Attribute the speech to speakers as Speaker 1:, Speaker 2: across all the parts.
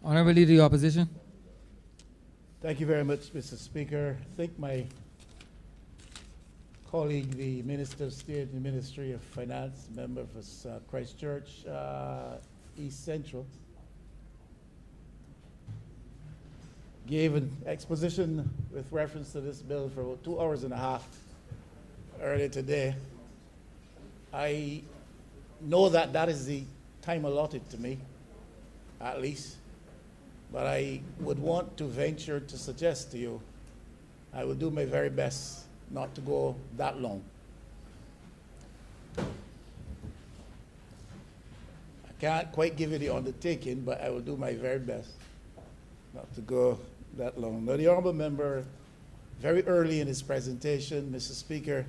Speaker 1: Honorable Leader of the Opposition.
Speaker 2: Thank you very much, Mr. Speaker. I think my colleague, the Minister of State in the Ministry of Finance, member for Christchurch, East Central, gave an exposition with reference to this bill for about 2 hours and a half earlier today. I know that that is the time allotted to me, at least, but I would want to venture to suggest to you I will do my very best not to go that long. I can't quite give you the undertaking, but I will do my very best not to go that long. Now, the honorable member, very early in his presentation, Mr. Speaker,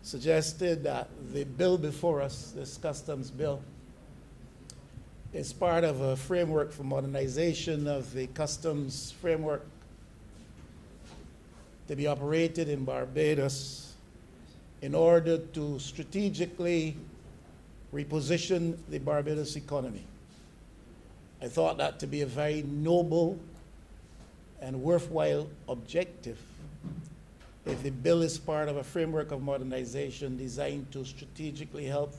Speaker 2: suggested that the bill before us, this customs bill, is part of a framework for modernization of the customs framework to be operated in Barbados in order to strategically reposition the Barbados economy. I thought that to be a very noble and worthwhile objective if the bill is part of a framework of modernization designed to strategically help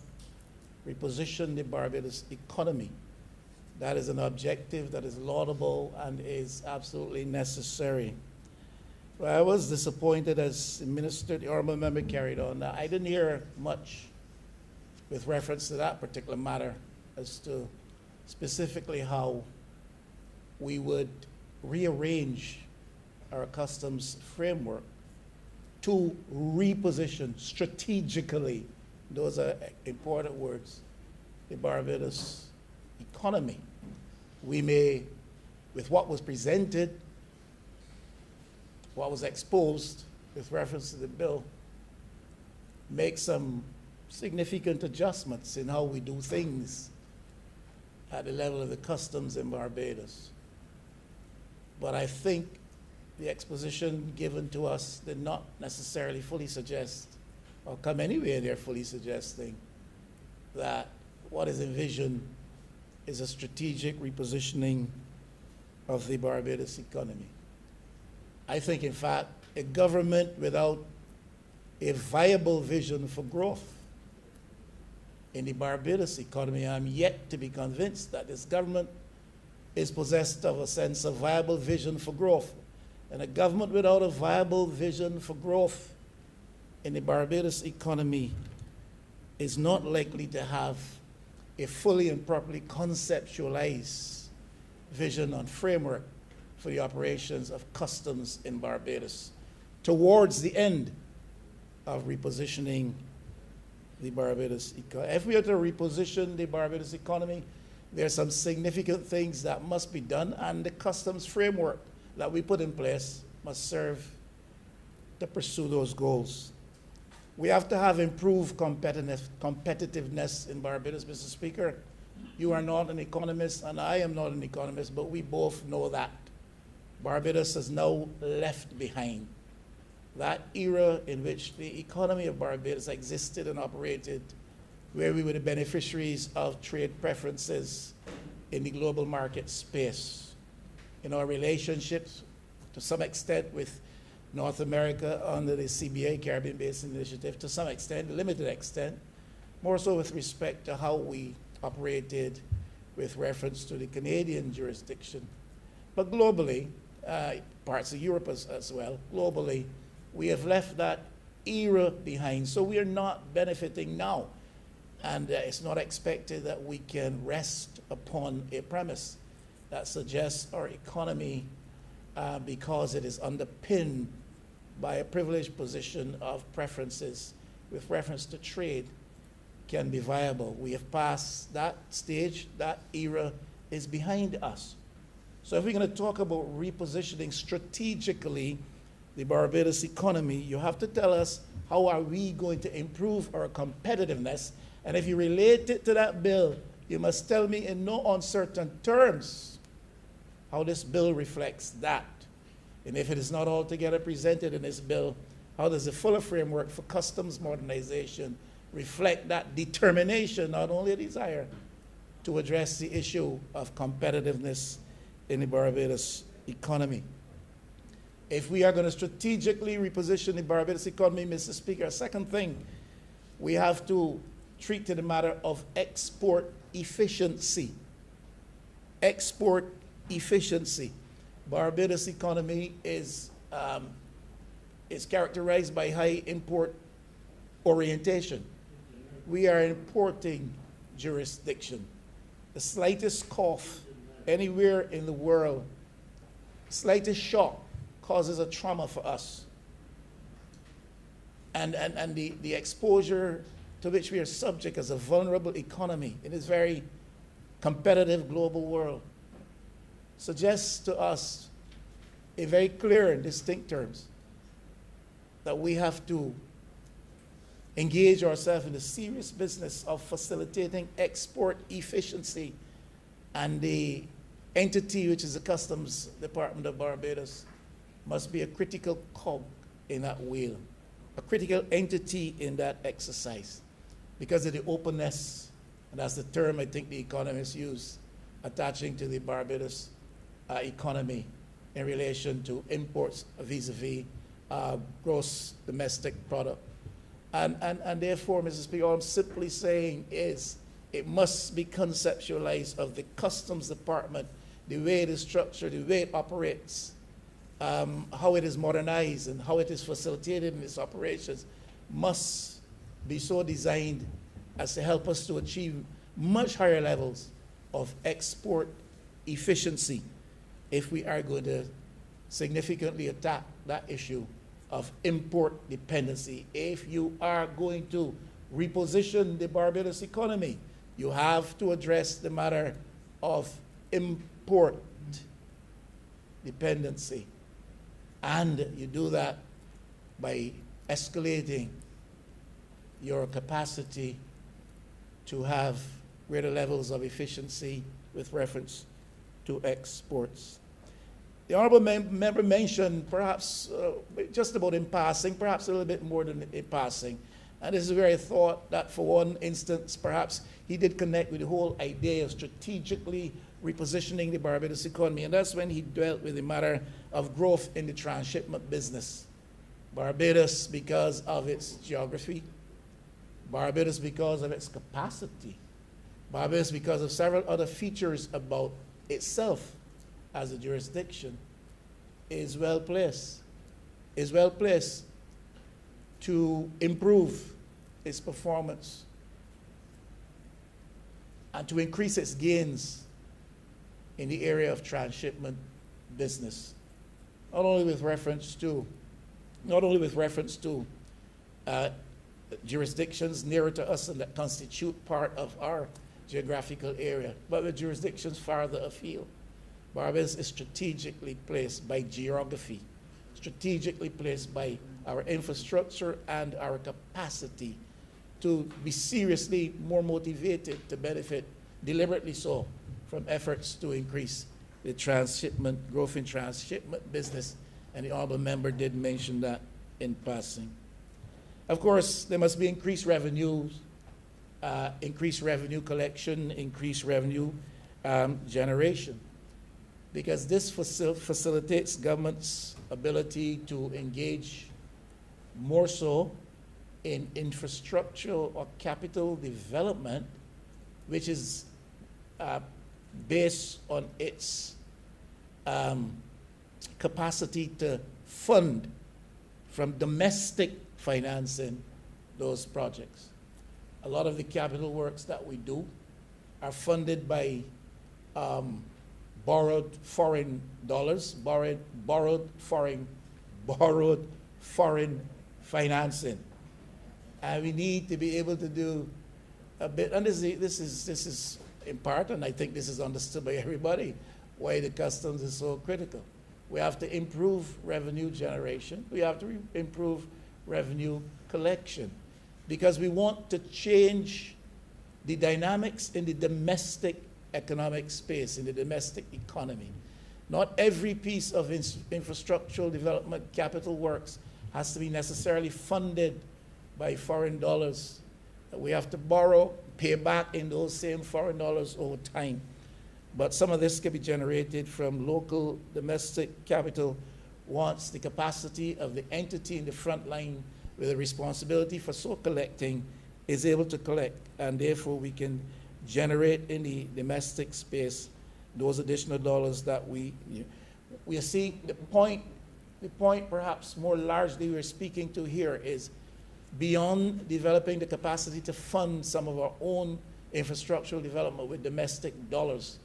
Speaker 2: reposition the Barbados economy. That is an objective that is laudable and is absolutely necessary. Well, I was disappointed as the honorable member carried on. Now, I didn't hear much with reference to that particular matter as to specifically how we would rearrange our customs framework to reposition strategically, those are important words, the Barbados economy. We may, with what was presented, what was exposed with reference to the bill, make some significant adjustments in how we do things at the level of the customs in Barbados. But I think the exposition given to us did not necessarily fully suggest, or come anywhere near fully suggesting, that what is envisioned is a strategic repositioning of the Barbados economy. I think, in fact, a government without a viable vision for growth in the Barbados economy, I'm yet to be convinced that this government is possessed of a sense of viable vision for growth. And a government without a viable vision for growth in the Barbados economy is not likely to have a fully and properly conceptualized vision and framework for the operations of customs in Barbados towards the end of repositioning the Barbados economy. If we are to reposition the Barbados economy, there are some significant things that must be done, and the customs framework that we put in place must serve to pursue those goals. We have to have improved competitiveness in Barbados, Mr. Speaker. You are not an economist, and I am not an economist, but we both know that. Barbados has now left behind that era in which the economy of Barbados existed and operated, where we were the beneficiaries of trade preferences in the global market space. In our relationships, to some extent, with North America under the CBA, Caribbean Basin Initiative, to some extent, limited extent, more so with respect to how we operated with reference to the Canadian jurisdiction. But globally, parts of Europe as well, globally, we have left that era behind. So we are not benefiting now. And it's not expected that we can rest upon a premise that suggests our economy, because it is underpinned by a privileged position of preferences with reference to trade, can be viable. We have passed that stage. That era is behind us. So if we're going to talk about repositioning strategically the Barbados economy, you have to tell us how are we going to improve our competitiveness. And if you relate it to that bill, you must tell me in no uncertain terms how this bill reflects that. And if it is not altogether presented in this bill, how does the fuller framework for customs modernization reflect that determination, not only a desire, to address the issue of competitiveness in the Barbados economy. If we are going to strategically reposition the Barbados economy, Mr. Speaker, second thing, we have to treat to the matter of export efficiency. Export efficiency. Barbados economy is characterized by high import orientation. We are an importing jurisdiction. The slightest cough anywhere in the world, slightest shock causes a trauma for us. And the exposure to which we are subject as a vulnerable economy in this very competitive global world suggests to us in very clear and distinct terms that we have to engage ourselves in the serious business of facilitating export efficiency, and the entity which is the Customs Department of Barbados must be a critical cog in that wheel, a critical entity in that exercise because of the openness, and that's the term I think the economists use, attaching to the Barbados economy in relation to imports vis-a-vis gross domestic product. And therefore, Mrs. Speaker, all I'm simply saying is it must be conceptualized of the Customs Department, the way it is structured, the way it operates, how it is modernized and how it is facilitated in its operations must be so designed as to help us to achieve much higher levels of export efficiency if we are going to significantly attack that issue of import dependency. If you are going to reposition the Barbados economy, you have to address the matter of import dependency. And you do that by escalating your capacity to have greater levels of efficiency with reference to exports. The Honorable Member mentioned, perhaps just about in passing, perhaps a little bit more than in passing, and this is where I thought that for one instance, perhaps he did connect with the whole idea of strategically repositioning the Barbados economy, and that's when he dealt with the matter of growth in the transshipment business. Barbados, because of its geography, Barbados because of its capacity, Barbados because of several other features about itself as a jurisdiction, is well placed to improve its performance and to increase its gains in the area of transshipment business, not only with reference to jurisdictions nearer to us and that constitute part of our geographical area, but with jurisdictions farther afield. Barbados is strategically placed by geography, strategically placed by our infrastructure and our capacity to be seriously more motivated to benefit, deliberately so, from efforts to increase the transshipment, growth in transshipment business, and the Honorable Member did mention that in passing. Of course, there must be increased revenues, increased revenue collection, increased revenue generation, because this facilitates government's ability to engage more so in infrastructural or capital development, which is based on its capacity to fund from domestic financing those projects. A lot of the capital works that we do are funded by borrowed foreign dollars, borrowed foreign financing. And we need to be able to do a bit, and this is in part, and I think this is understood by everybody, why the customs is so critical. We have to improve revenue generation. We have to improve revenue collection, because we want to change the dynamics in the domestic economic space, in the domestic economy. Not every piece of infrastructural development capital works has to be necessarily funded by foreign dollars. We have to borrow pay back in those same foreign dollars over time. But some of this can be generated from local domestic capital once the capacity of the entity in the front line with a responsibility for so collecting is able to collect, and therefore we can generate in the domestic space those additional dollars that we are seeing. The point perhaps more largely we're speaking to here is beyond developing the capacity to fund some of our own infrastructural development with domestic dollars.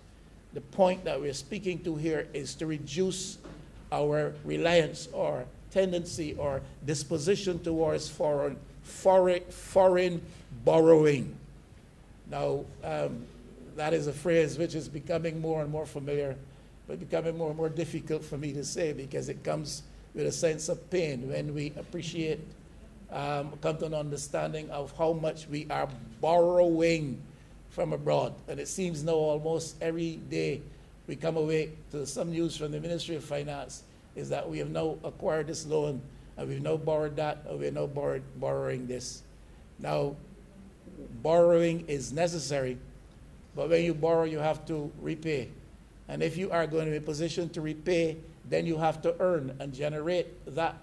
Speaker 2: The point that we're speaking to here is to reduce our reliance or tendency or disposition towards foreign borrowing. Now, that is a phrase which is becoming more and more familiar, but becoming more and more difficult for me to say because it comes with a sense of pain when we appreciate, come to an understanding of how much we are borrowing from abroad. And it seems now almost every day we come away to some news from the Ministry of Finance is that we have now acquired this loan and we've now borrowed that and we're now borrowing this. Now, borrowing is necessary, but when you borrow, you have to repay. And if you are going to be in a position to repay, then you have to earn and generate that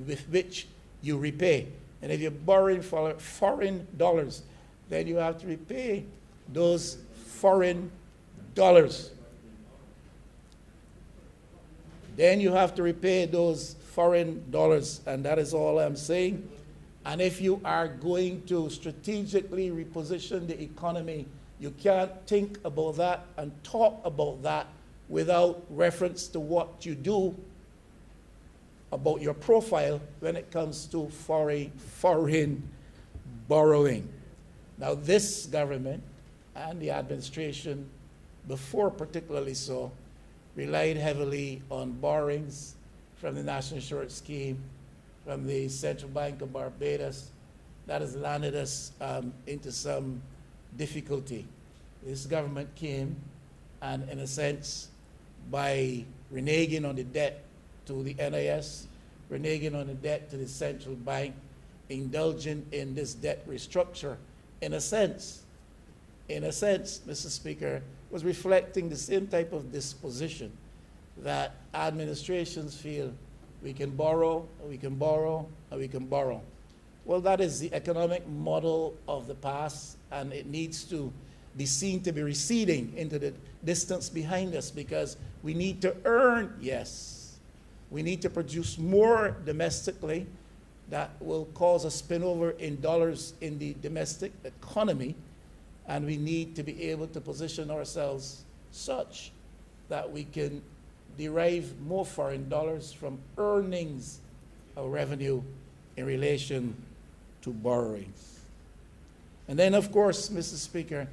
Speaker 2: with which you repay. And if you're borrowing for foreign dollars, then you have to repay those foreign dollars. Then you have to repay those foreign dollars, and that is all I'm saying. And if you are going to strategically reposition the economy, you can't think about that and talk about that without reference to what you do about your profile when it comes to foreign borrowing. Now, this government and the administration, before particularly so, relied heavily on borrowings from the National Insurance Scheme, from the Central Bank of Barbados. That has landed us into some difficulty. This government came and, in a sense, by reneging on the debt to the NIS, reneging on the debt to the central bank, indulging in this debt restructure, in a sense, Mr. Speaker, was reflecting the same type of disposition that administrations feel we can borrow, we can borrow, and we can borrow. Well, that is the economic model of the past, and it needs to be seen to be receding into the distance behind us because we need to earn, yes. We need to produce more domestically that will cause a spillover in dollars in the domestic economy, and we need to be able to position ourselves such that we can derive more foreign dollars from earnings of revenue in relation to borrowings. And then, of course, Mr. Speaker,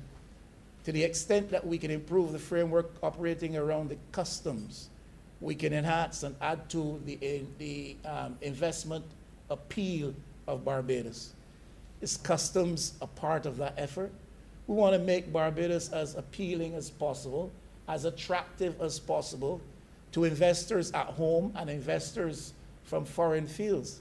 Speaker 2: to the extent that we can improve the framework operating around the customs, we can enhance and add to the investment appeal of Barbados. Is customs a part of that effort? We want to make Barbados as appealing as possible, as attractive as possible to investors at home and investors from foreign fields.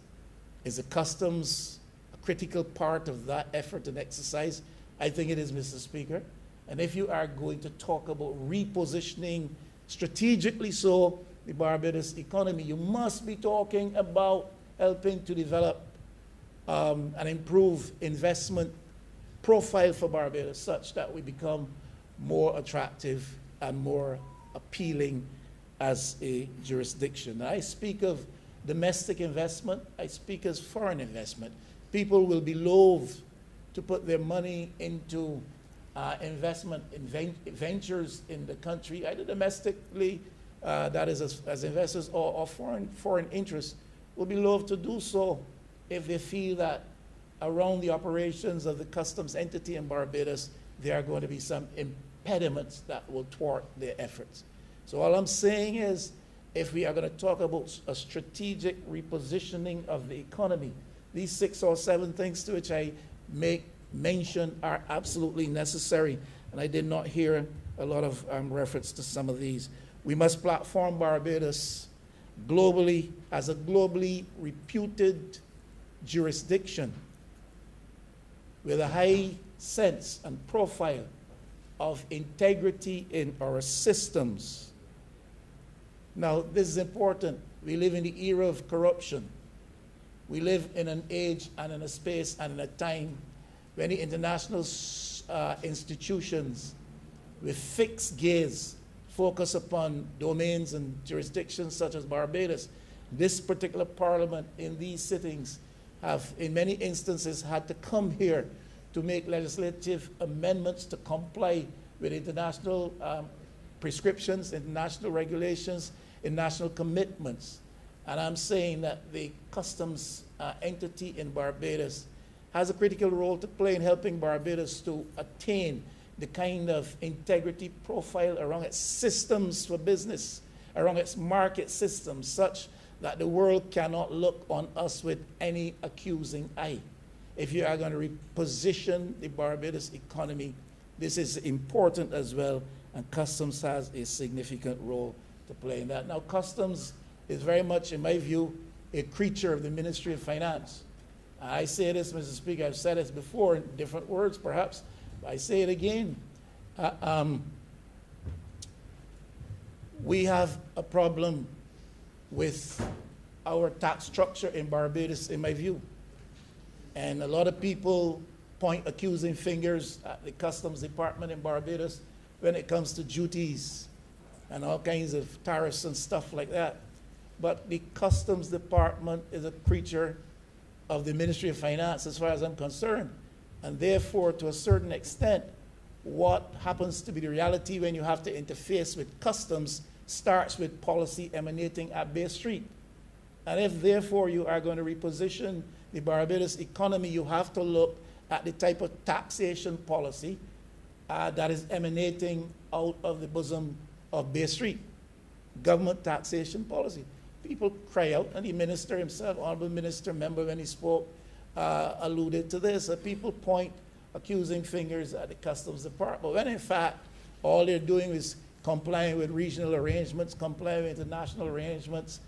Speaker 2: Is the customs a critical part of that effort and exercise? I think it is, Mr. Speaker. And if you are going to talk about repositioning strategically so the Barbados economy, you must be talking about helping to develop and improve investment profile for Barbados such that we become more attractive and more appealing as a jurisdiction. Now, I speak of domestic investment, I speak as foreign investment. People will be loath to put their money into investment in ventures in the country, either domestically, that is as investors, or foreign interests, will be loath to do so if they feel that around the operations of the customs entity in Barbados, there are going to be some impediments that will thwart their efforts. So all I'm saying is, if we are going to talk about a strategic repositioning of the economy, these 6 or 7 things to which I make mention are absolutely necessary. And I did not hear a lot of reference to some of these. We must platform Barbados globally as a globally reputed jurisdiction with a high sense and profile of integrity in our systems. Now, this is important. We live in the era of corruption. We live in an age and in a space and in a time when the international institutions with fixed gaze focus upon domains and jurisdictions such as Barbados. This particular parliament in these sittings have, in many instances, had to come here to make legislative amendments to comply with international prescriptions, international regulations, international commitments. And I'm saying that the customs entity in Barbados has a critical role to play in helping Barbados to attain the kind of integrity profile around its systems for business, around its market systems, such that the world cannot look on us with any accusing eye. If you are going to reposition the Barbados economy, this is important as well, and customs has a significant role to play in that. Now, customs is very much, in my view, a creature of the Ministry of Finance. I say this, Mr. Speaker, I've said this before in different words perhaps, but I say it again. We have a problem with our tax structure in Barbados, in my view. And a lot of people point accusing fingers at the Customs Department in Barbados when it comes to duties and all kinds of tariffs and stuff like that. But the Customs Department is a creature of the Ministry of Finance as far as I'm concerned. And therefore, to a certain extent, what happens to be the reality when you have to interface with customs starts with policy emanating at Bay Street. And if therefore you are going to reposition the Barbados economy, you have to look at the type of taxation policy that is emanating out of the bosom of Bay Street. Government taxation policy. People cry out, and the minister himself, honorable minister, member when he spoke, alluded to this. People point accusing fingers at the Customs Department, when in fact, all they're doing is complying with regional arrangements, complying with international arrangements,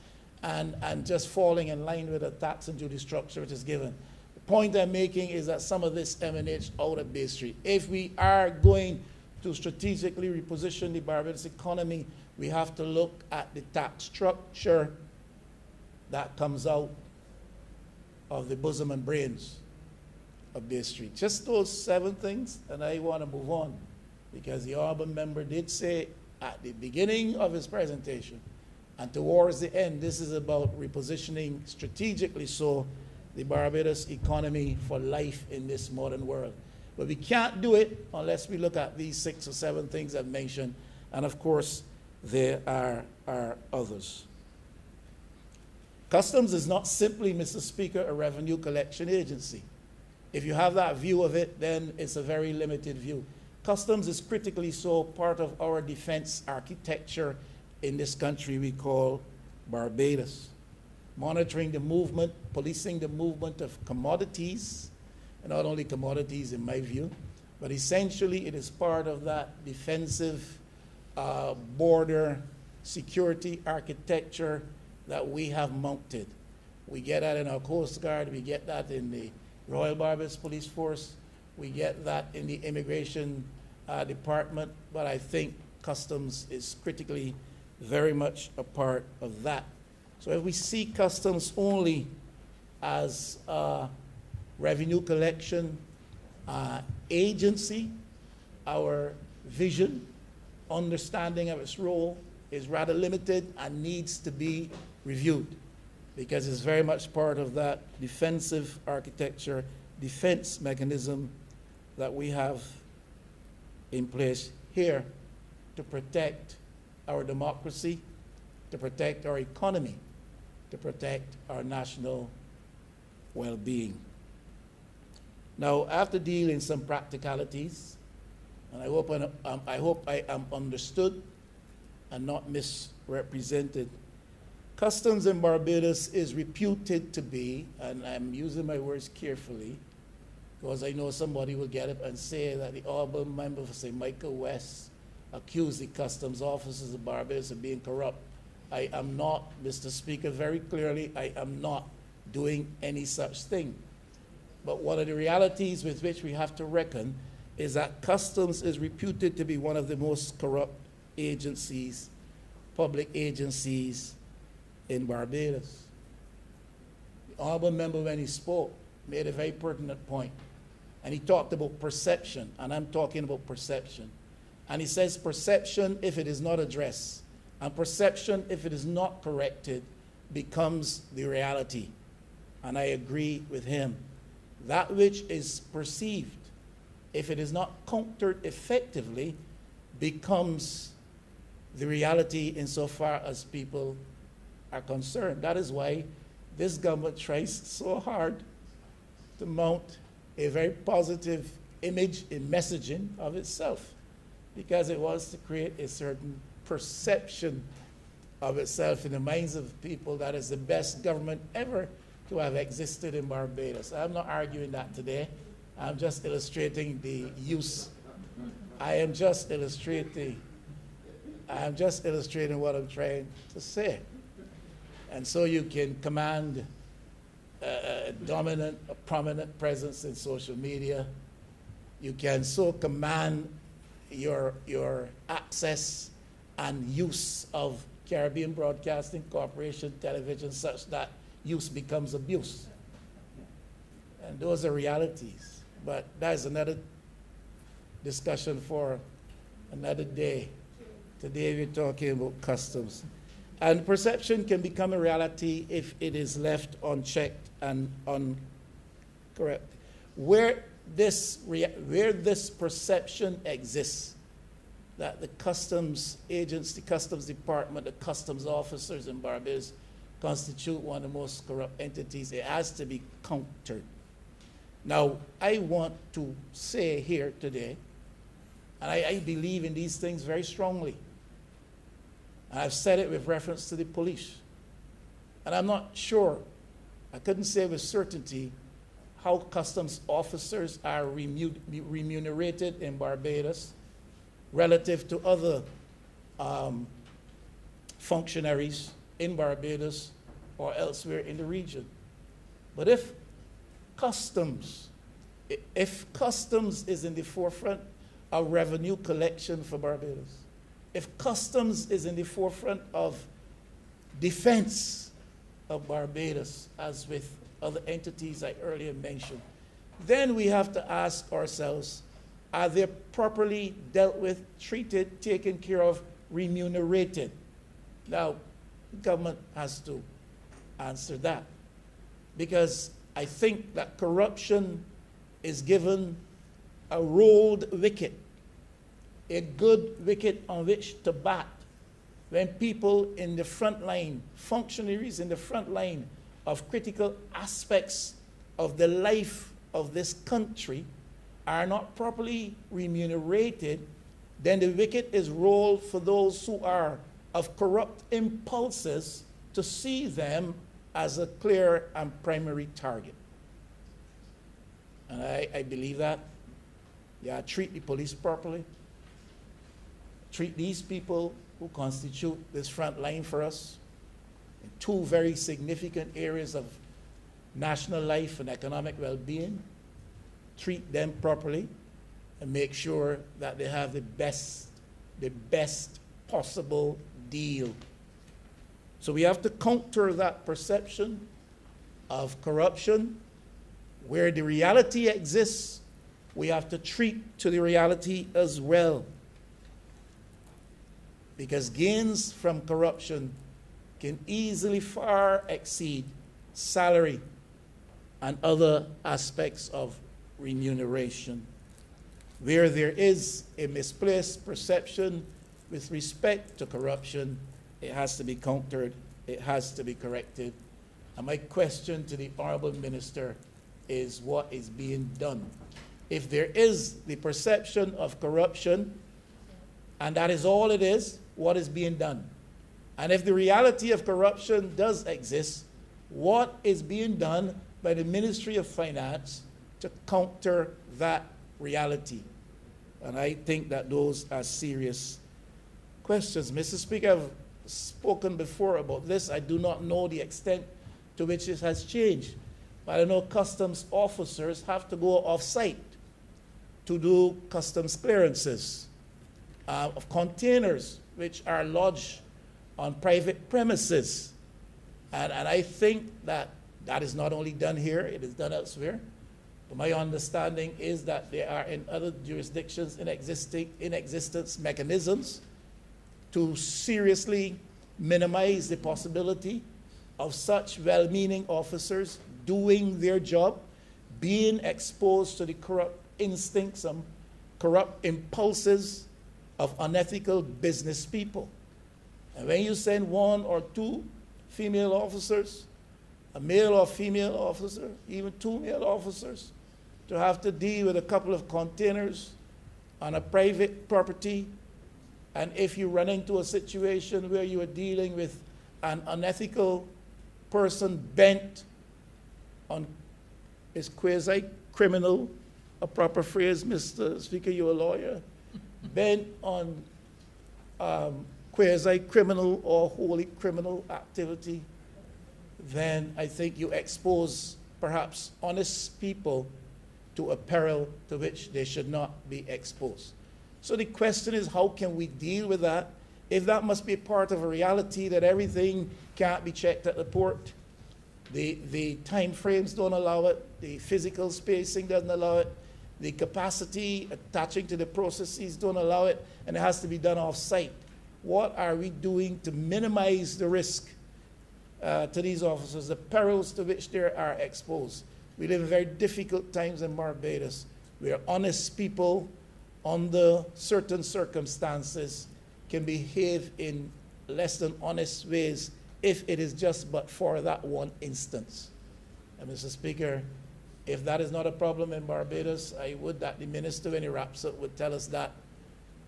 Speaker 2: and just falling in line with the tax and duty structure which is given. The point I'm making is that some of this emanates out of Bay Street. If we are going to strategically reposition the Barbados economy, we have to look at the tax structure that comes out of the bosom and brains of Bay Street. Just those 7 things, and I want to move on, because the honorable member did say at the beginning of his presentation and towards the end, this is about repositioning strategically so the Barbados economy for life in this modern world. But we can't do it unless we look at these 6 or 7 things I've mentioned, and of course, there are others. Customs is not simply, Mr. Speaker, a revenue collection agency. If you have that view of it, then it's a very limited view. Customs is critically so part of our defense architecture in this country we call Barbados. Monitoring the movement, policing the movement of commodities, and not only commodities in my view, but essentially it is part of that defensive border security architecture that we have mounted. We get that in our Coast Guard, we get that in the Royal Barbados Police Force, we get that in the Immigration Department, but I think Customs is critically very much a part of that. So if we see Customs only as a revenue collection agency, our vision, understanding of its role is rather limited and needs to be reviewed, because it's very much part of that defensive architecture, defense mechanism that we have in place here to protect our democracy, to protect our economy, to protect our national well-being. Now, after dealing some practicalities, and I hope I am understood and not misrepresented, Customs in Barbados is reputed to be, and I'm using my words carefully, because I know somebody will get up and say that the honorable member for St. Michael West accused the customs officers of Barbados of being corrupt. I am not, Mr. Speaker, very clearly, I am not doing any such thing. But one of the realities with which we have to reckon is that customs is reputed to be one of the most corrupt agencies, public agencies in Barbados. The honorable member, when he spoke, made a very pertinent point. And he talked about perception, and I'm talking about perception. And he says perception, if it is not addressed, and perception, if it is not corrected, becomes the reality. And I agree with him. That which is perceived, if it is not countered effectively, becomes the reality insofar as people are concerned. That is why this government tries so hard to mount a very positive image in messaging of itself, because it wants to create a certain perception of itself in the minds of people that is the best government ever to have existed in Barbados. I'm not arguing that today. I'm just illustrating the use. I am just illustrating what I'm trying to say. And so you can command a dominant, a prominent presence in social media. You can so command your access and use of Caribbean Broadcasting Corporation television such that use becomes abuse. And those are realities. But that is another discussion for another day. Today we're talking about customs. And perception can become a reality if it is left unchecked and uncorrect. Where this perception exists, that the customs agents, the customs department, the customs officers in Barbados constitute one of the most corrupt entities, it has to be countered. Now, I want to say here today, and I believe in these things very strongly, and I've said it with reference to the police, and I'm not sure, I couldn't say with certainty how customs officers are remunerated in Barbados relative to other functionaries in Barbados or elsewhere in the region. But if customs is in the forefront of revenue collection for Barbados, if customs is in the forefront of defense of Barbados, as with other entities I earlier mentioned, then we have to ask ourselves, are they properly dealt with, treated, taken care of, remunerated? Now, the government has to answer that, because I think that corruption is given a rolled wicket, a good wicket on which to bat when people in the front line, functionaries in the front line of critical aspects of the life of this country are not properly remunerated. Then the wicket is rolled for those who are of corrupt impulses to see them as a clear and primary target. And I believe that. Yeah, treat the police properly. Treat these people who constitute this front line for us in two very significant areas of national life and economic well-being. Treat them properly and make sure that they have the best possible deal. So we have to counter that perception of corruption. Where the reality exists, we have to treat to the reality as well. Because gains from corruption can easily far exceed salary and other aspects of remuneration. Where there is a misplaced perception with respect to corruption, it has to be countered, it has to be corrected. And my question to the Honorable Minister is, what is being done? If there is the perception of corruption, and that is all it is, what is being done? And if the reality of corruption does exist, what is being done by the Ministry of Finance to counter that reality? And I think that those are serious questions. Mr. Speaker, I've spoken before about this. I do not know the extent to which it has changed. But I know customs officers have to go off-site to do customs clearances of containers which are lodged on private premises. And I think that that is not only done here, it is done elsewhere. But my understanding is that there are in other jurisdictions in existence mechanisms to seriously minimize the possibility of such well-meaning officers doing their job, being exposed to the corrupt instincts and corrupt impulses of unethical business people. And when you send one or two female officers, a male or female officer, even two male officers, to have to deal with a couple of containers on a private property, and if you run into a situation where you are dealing with an unethical person bent on, is quasi-criminal a proper phrase, Mr. Speaker, you're a lawyer, bent on quasi-criminal or wholly criminal activity, then I think you expose perhaps honest people to a peril to which they should not be exposed. So the question is, how can we deal with that? If that must be part of a reality that everything can't be checked at the port, the time frames don't allow it, the physical spacing doesn't allow it, the capacity attaching to the processes don't allow it, and it has to be done off-site. What are we doing to minimize the risk to these officers, the perils to which they are exposed? We live in very difficult times in Barbados, where honest people, under certain circumstances, can behave in less than honest ways if it is just but for that one instance. And Mr. Speaker, if that is not a problem in Barbados, I would that the minister, when he wraps up, would tell us that.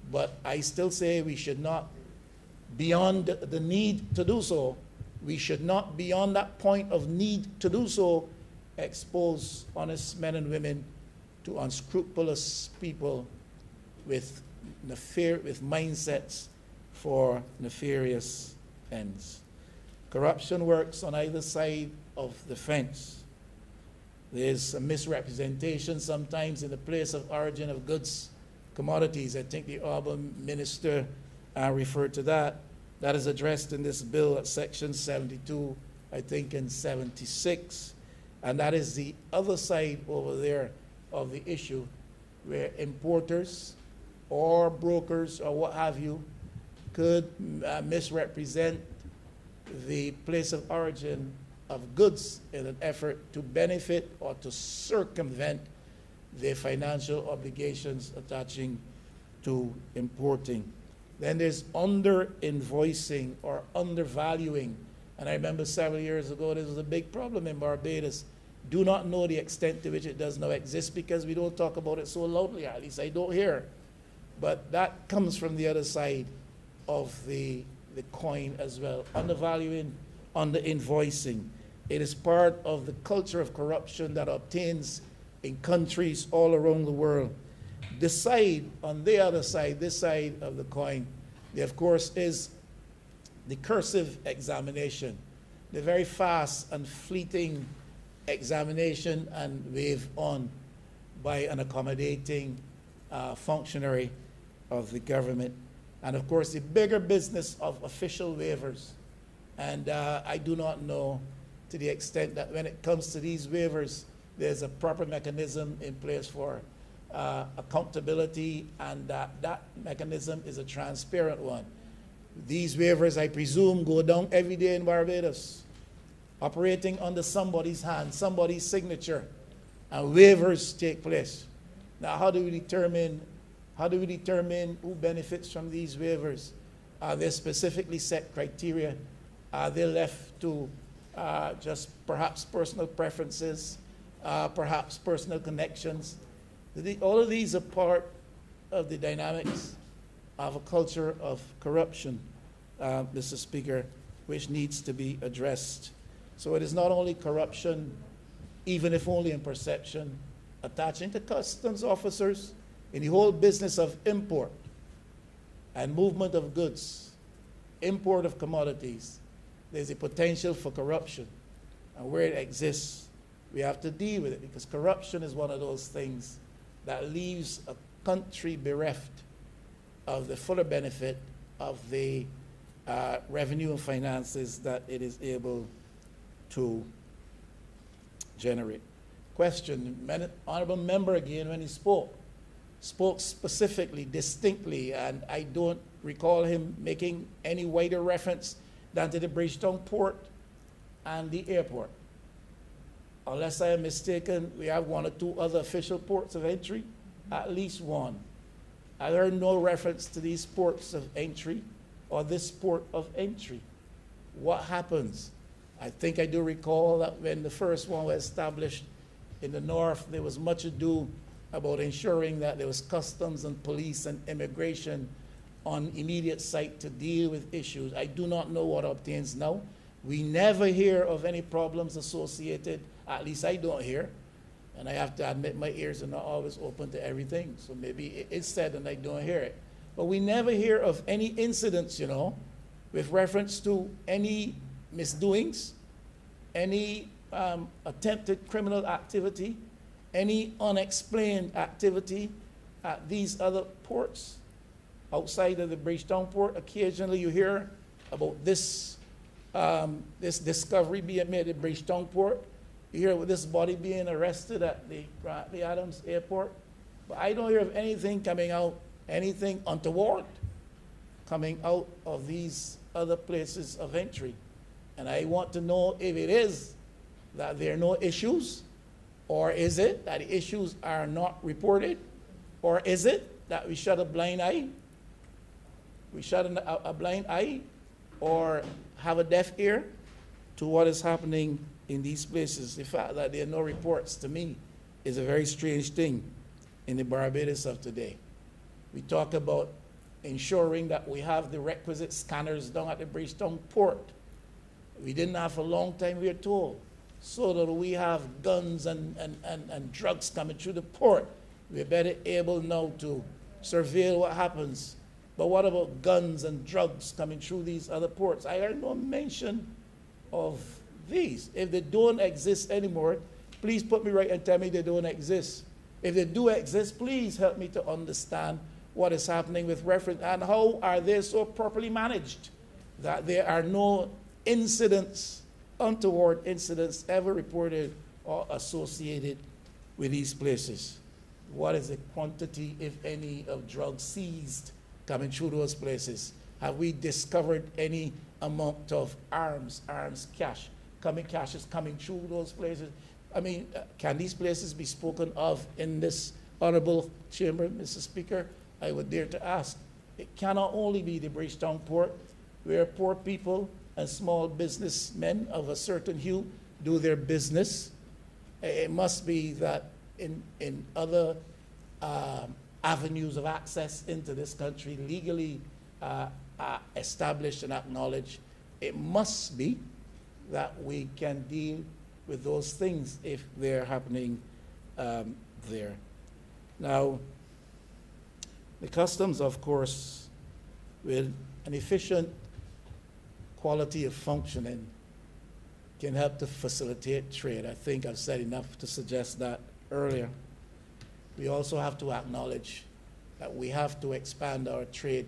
Speaker 2: But I still say we should not, beyond the need to do so, we should not, beyond that point of need to do so, expose honest men and women to unscrupulous people with mindsets for nefarious ends. Corruption works on either side of the fence. There's a misrepresentation sometimes in the place of origin of goods, commodities. I think the Auburn minister referred to that. That is addressed in this bill at section 72, I think in 76. And that is the other side over there of the issue, where importers or brokers or what have you could misrepresent the place of origin of goods in an effort to benefit or to circumvent the financial obligations attaching to importing. Then there's under-invoicing or undervaluing. And I remember several years ago, this was a big problem in Barbados. Do not know the extent to which it does now exist because we don't talk about it so loudly, at least I don't hear. But that comes from the other side of the coin as well. Undervaluing, under-invoicing. It is part of the culture of corruption that obtains in countries all around the world. This side, on the other side, this side of the coin, there of course is the cursive examination, the very fast and fleeting examination and wave on by an accommodating functionary of the government. And of course, the bigger business of official waivers. And I do not know to the extent that when it comes to these waivers, there's a proper mechanism in place for accountability, and that mechanism is a transparent one. These waivers, I presume, go down every day in Barbados, operating under somebody's hand, somebody's signature, and waivers take place. Now, how do we determine who benefits from these waivers? Are there specifically set criteria? Are they left to just perhaps personal preferences, perhaps personal connections? All of these are part of the dynamics of a culture of corruption, Mr. Speaker, which needs to be addressed. So it is not only corruption, even if only in perception, attaching to customs officers in the whole business of import and movement of goods, import of commodities. There's a potential for corruption, and where it exists, We have to deal with it because corruption is one of those things that leaves a country bereft of the fuller benefit of the revenue and finances that it is able to generate. Question, honorable member again, when he spoke specifically, distinctly, and I don't recall him making any wider reference than to the Bridgetown port and the airport. Unless I am mistaken, we have one or two other official ports of entry, at least one. I heard no reference to these ports of entry or this port of entry. What happens? I think I do recall that when the first one was established in the north, there was much ado about ensuring that there was customs and police and immigration on immediate site to deal with issues. I do not know what obtains now. We never hear of any problems associated, at least I don't hear. And I have to admit my ears are not always open to everything. So maybe it's said and I don't hear it. But we never hear of any incidents, with reference to any misdoings, any attempted criminal activity, any unexplained activity at these other ports outside of the Bridgetown port. Occasionally you hear about this discovery being made at Bridgetown port. You hear about this body being arrested at the Adams airport. But I don't hear of anything coming out, anything untoward coming out of these other places of entry. And I want to know if it is that there are no issues, or is it that the issues are not reported, or is it that we shut a blind eye? We shut a blind eye or have a deaf ear to what is happening in these places. The fact that there are no reports, to me, is a very strange thing in the Barbados of today. We talk about ensuring that we have the requisite scanners down at the Bridgetown port. We didn't have for a long time, we are told, so that we have guns and drugs coming through the port. We're better able now to surveil what happens. But what about guns and drugs coming through these other ports? I heard no mention of these. If they don't exist anymore, please put me right and tell me they don't exist. If they do exist, please help me to understand what is happening with reference and how are they so properly managed that there are no incidents, untoward incidents ever reported or associated with these places. What is the quantity, if any, of drugs seized coming through those places? Have we discovered any amount of arms, cash is coming through those places? I mean, can these places be spoken of in this honorable chamber, Mr. Speaker? I would dare to ask. It cannot only be the Bridgetown port, where poor people and small businessmen of a certain hue do their business. It must be that in other avenues of access into this country, legally established and acknowledged, it must be that we can deal with those things if they're happening there. Now, the customs, of course, with an efficient quality of functioning, can help to facilitate trade. I think I've said enough to suggest that earlier. We also have to acknowledge that we have to expand our trade,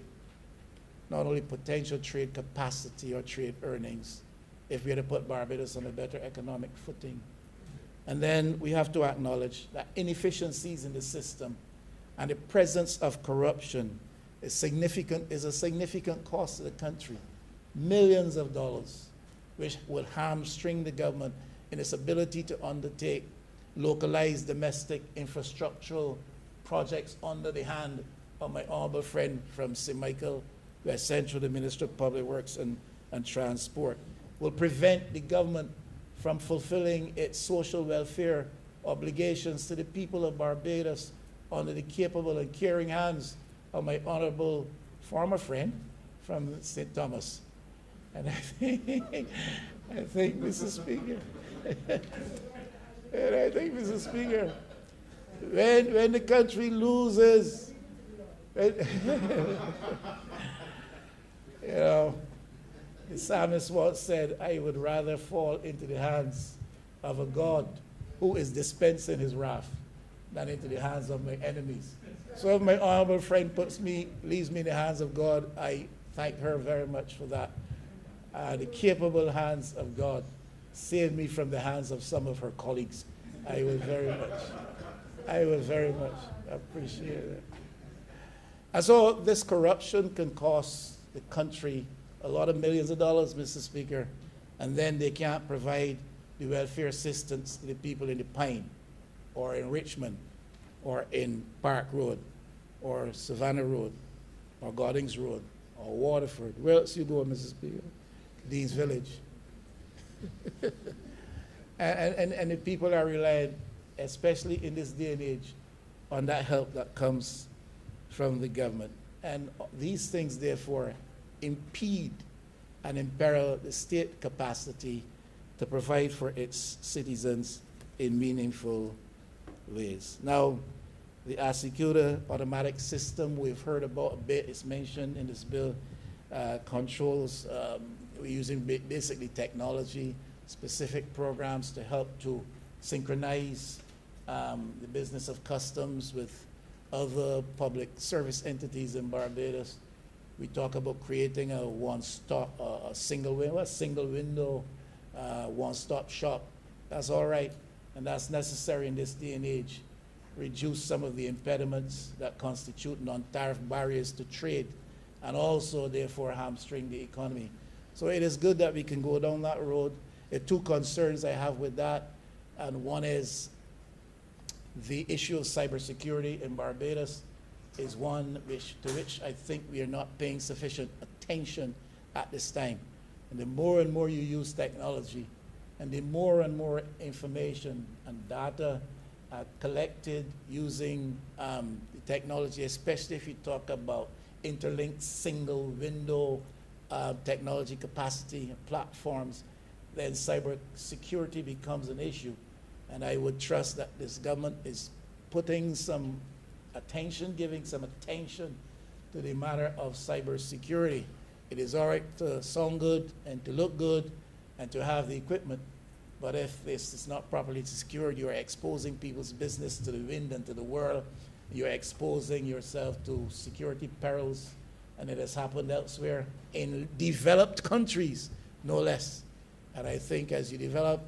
Speaker 2: not only potential trade capacity or trade earnings, if we are to put Barbados on a better economic footing. And then we have to acknowledge that inefficiencies in the system and the presence of corruption is a significant cost to the country. Millions of dollars, which will hamstring the government in its ability to undertake localized domestic infrastructural projects under the hand of my honorable friend from St. Michael, West Central, the Minister of Public Works and Transport, will prevent the government from fulfilling its social welfare obligations to the people of Barbados under the capable and caring hands of my honorable former friend from St. Thomas. And I think, Mr. Speaker, when the country loses, the psalmist once said, I would rather fall into the hands of a God who is dispensing his wrath than into the hands of my enemies. So if my honorable friend leaves me in the hands of God, I thank her very much for that. The capable hands of God saved me from the hands of some of her colleagues. I will very much appreciate it. And so this corruption can cost the country a lot of millions of dollars, Mr. Speaker, and then they can't provide the welfare assistance to the people in the Pine, or in Richmond, or in Park Road, or Savannah Road, or Goddings Road, or Waterford. Where else you go, Mr. Speaker? Dean's Village. and the people are relying, especially in this day and age, on that help that comes from the government. And these things, therefore, impede and imperil the state capacity to provide for its citizens in meaningful ways. Now, the Asecuda automatic system we've heard about a bit, it's mentioned in this bill, controls, we're using basically technology, specific programs to help to synchronize the business of customs with other public service entities in Barbados. We talk about creating a one-stop, a single window, one-stop shop. That's all right, and that's necessary in this day and age. Reduce some of the impediments that constitute non-tariff barriers to trade, and also, therefore, hamstring the economy. So it is good that we can go down that road. There are two concerns I have with that, and one is the issue of cybersecurity in Barbados is one to which I think we are not paying sufficient attention at this time. And the more and more you use technology, and the more and more information and data collected using the technology, especially if you talk about interlinked single window technology capacity and platforms, then cybersecurity becomes an issue. And I would trust that this government is putting some attention, giving some attention to the matter of cybersecurity. It is all right to sound good and to look good and to have the equipment, but if this is not properly secured, you are exposing people's business to the wind and to the world. You're exposing yourself to security perils, and it has happened elsewhere in developed countries, no less. And I think as you develop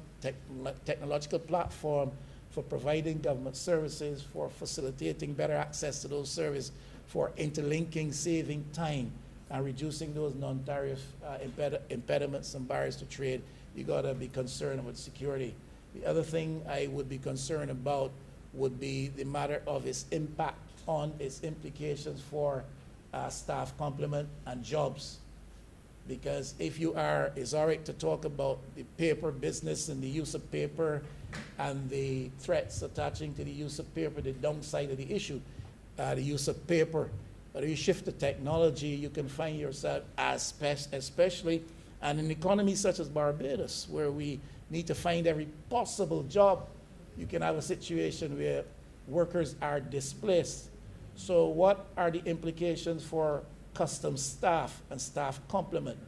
Speaker 2: technological platform for providing government services, for facilitating better access to those services, for interlinking, saving time, and reducing those non-tariff impediments and barriers to trade, you gotta be concerned with security. The other thing I would be concerned about would be the matter of its impact on its implications for staff complement and jobs. Because if you are, it's all right to talk about the paper business and the use of paper and the threats attaching to the use of paper, the downside of the issue, the use of paper. But if you shift to technology, you can find yourself, especially in an economy such as Barbados, where we need to find every possible job, you can have a situation where workers are displaced. So what are the implications for customs staff and staff complement?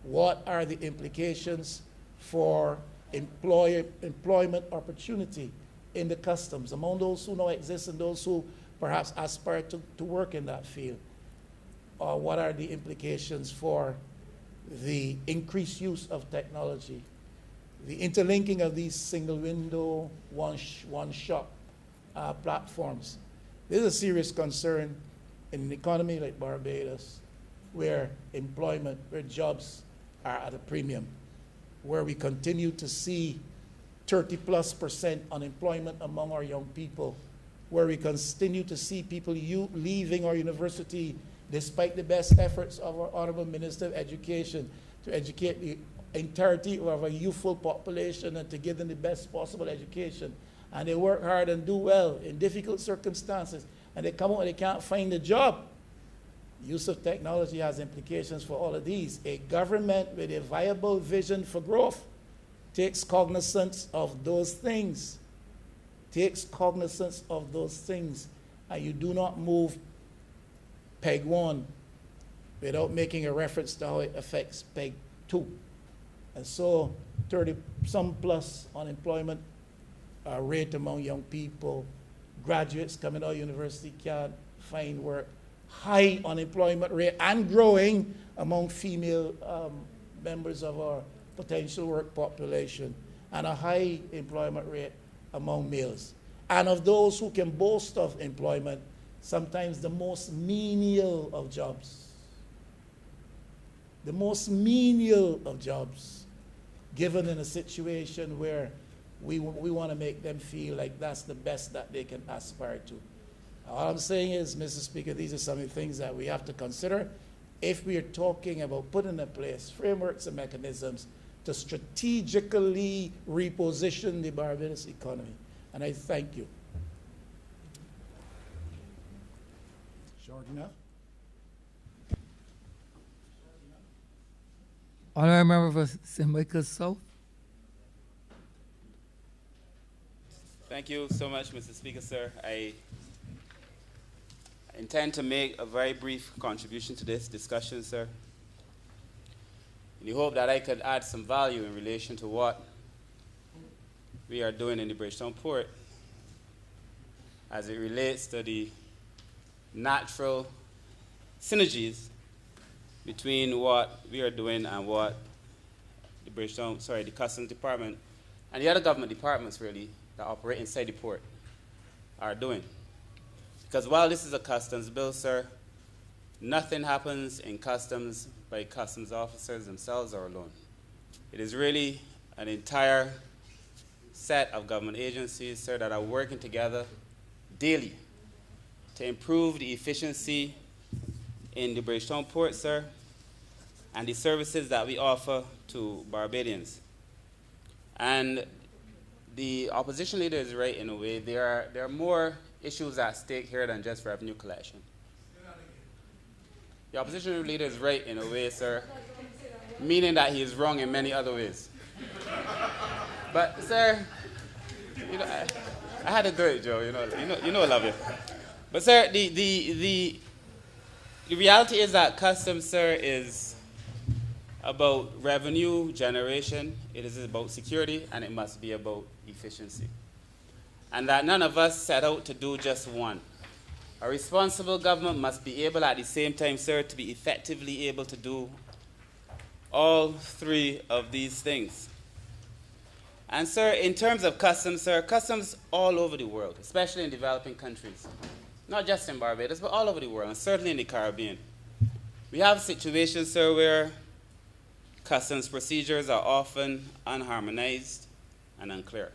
Speaker 2: What are the implications for employment opportunity in the customs among those who now exist and those who perhaps aspire to work in that field? Or what are the implications for the increased use of technology, the interlinking of these single window, one shop platforms? This is a serious concern in an economy like Barbados, where employment, where jobs are at a premium, where we continue to see 30+% unemployment among our young people, where we continue to see people leaving our university despite the best efforts of our Honorable Minister of Education to educate the entirety of our youthful population and to give them the best possible education. And they work hard and do well in difficult circumstances, and they come out and they can't find a job. Use of technology has implications for all of these. A government with a viable vision for growth takes cognizance of those things. And you do not move peg 1 without making a reference to how it affects peg 2. And so 30-some plus unemployment rate among young people. Graduates coming out of university can't find work. High unemployment rate and growing among female members of our potential work population, and a high employment rate among males. And of those who can boast of employment, sometimes the most menial of jobs. The most menial of jobs, given in a situation where we want to make them feel like that's the best that they can aspire to. All I'm saying is, Mr. Speaker, these are some of the things that we have to consider if we are talking about putting in place frameworks and mechanisms to strategically reposition the Barbados economy. And I thank you. Short enough?
Speaker 1: Honorable Member for St. Michael South.
Speaker 3: Thank you so much, Mr. Speaker, sir. I intend to make a very brief contribution to this discussion, sir, in the hope that I could add some value in relation to what we are doing in the Bridgetown Port as it relates to the natural synergies between what we are doing and what the Customs Department and the other government departments really that operate inside the port are doing. Because while this is a customs bill, sir, nothing happens in customs by customs officers themselves or alone. It is really an entire set of government agencies, sir, that are working together daily to improve the efficiency in the Bridgetown Port, sir, and the services that we offer to Barbadians. And the opposition leader is right in a way. There are more issues at stake here than just revenue collection. The opposition leader is right in a way, sir, meaning that he is wrong in many other ways. But, sir, you know, I had to do it, Joe. You know I love you. But, sir, the reality is that customs, sir, is about revenue generation, it is about security, and it must be about efficiency. And that none of us set out to do just one. A responsible government must be able at the same time, sir, to be effectively able to do all three of these things. And, sir, in terms of customs, sir, customs all over the world, especially in developing countries, not just in Barbados, but all over the world, and certainly in the Caribbean. We have situations, sir, where customs procedures are often unharmonized and unclear.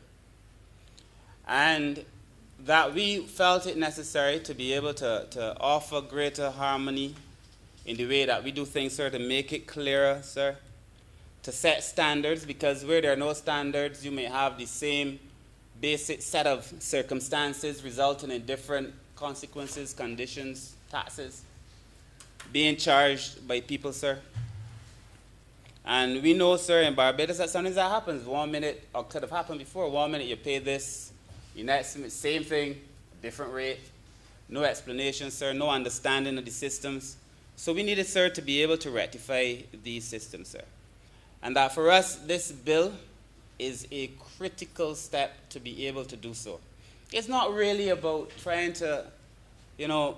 Speaker 3: And that we felt it necessary to be able to offer greater harmony in the way that we do things, sir, to make it clearer, sir, to set standards, because where there are no standards, you may have the same basic set of circumstances resulting in different consequences, conditions, taxes being charged by people, sir. And we know, sir, in Barbados that sometimes that happens. 1 minute, or could have happened before, 1 minute you pay this, the next minute, same thing, different rate, no explanation, sir, no understanding of the systems. So we needed, sir, to be able to rectify these systems, sir. And that for us, this bill is a critical step to be able to do so. It's not really about trying to,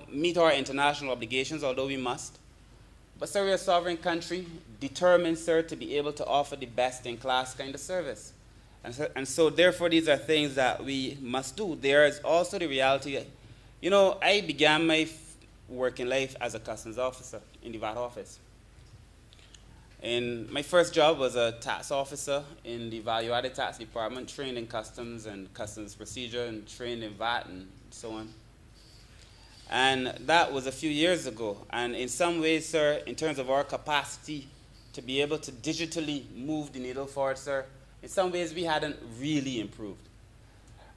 Speaker 3: meet our international obligations, although we must. But, sir, we're a sovereign country, determined, sir, to be able to offer the best-in-class kind of service. And so, therefore, these are things that we must do. There is also the reality, I began my working life as a customs officer in the VAT office. And my first job was a tax officer in the value-added tax department, trained in customs and customs procedure and trained in VAT and so on. And that was a few years ago. And in some ways, sir, in terms of our capacity to be able to digitally move the needle forward, sir, in some ways we hadn't really improved.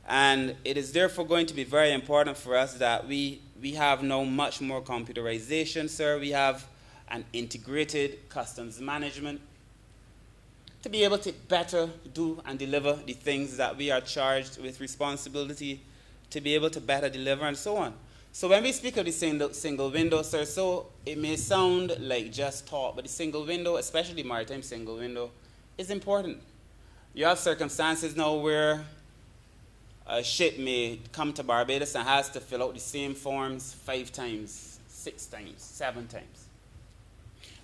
Speaker 3: And it is therefore going to be very important for us that we have now much more computerization, sir. We have an integrated customs management to be able to better do and deliver the things that we are charged with responsibility to be able to better deliver and so on. So when we speak of the single window, sir, so it may sound like just talk, but the single window, especially the maritime single window, is important. You have circumstances now where a ship may come to Barbados and has to fill out the same forms 5 times, 6 times, 7 times.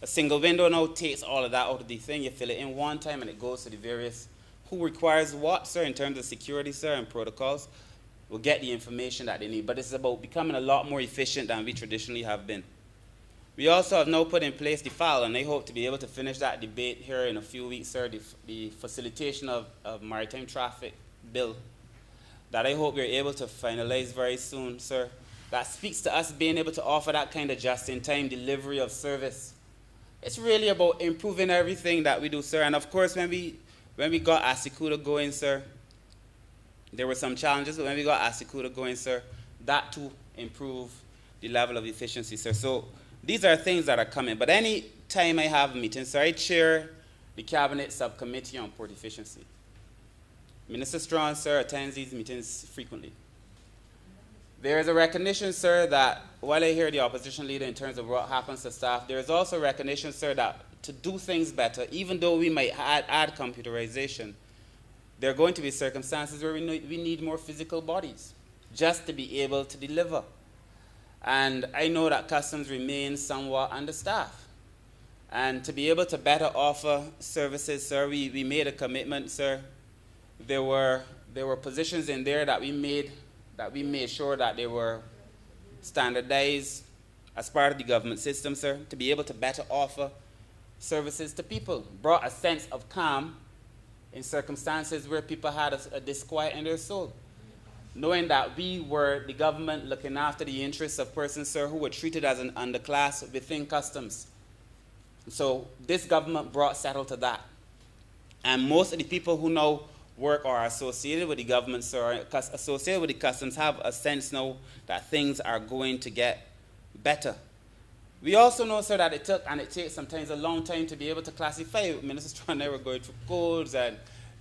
Speaker 3: A single window now takes all of that out of the thing. You fill it in one time and it goes to the various who requires what, sir, in terms of security, sir, and protocols, will get the information that they need. But it's about becoming a lot more efficient than we traditionally have been. We also have now put in place the FAL, and I hope to be able to finish that debate here in a few weeks, sir, the facilitation of maritime traffic bill that I hope we're able to finalize very soon, sir. That speaks to us being able to offer that kind of just-in-time delivery of service. It's really about improving everything that we do, sir. And of course, when we got Asikuda going, sir, there were some challenges, but when we got Asikuda going, sir, that too improved the level of efficiency, sir. So these are things that are coming. But any time I have meetings, sir, I chair the Cabinet Subcommittee on Port Efficiency. Minister Strong, sir, attends these meetings frequently. There is a recognition, sir, that while I hear the opposition leader in terms of what happens to staff, there is also recognition, sir, that to do things better, even though we might add computerization, there are going to be circumstances where we need more physical bodies just to be able to deliver. And I know that customs remains somewhat understaffed. And to be able to better offer services, sir, we made a commitment, sir. There were positions in there that we made sure that they were standardized as part of the government system, sir, to be able to better offer services to people. Brought a sense of calm in circumstances where people had a disquiet in their soul. Knowing that we were the government looking after the interests of persons, sir, who were treated as an underclass within customs. So this government brought settle to that. And most of the people who now work or are associated with the government, sir, or associated with the customs, have a sense now that things are going to get better. We also know, sir, that it took, and it takes sometimes a long time to be able to classify. Minister Strong and I were going through codes and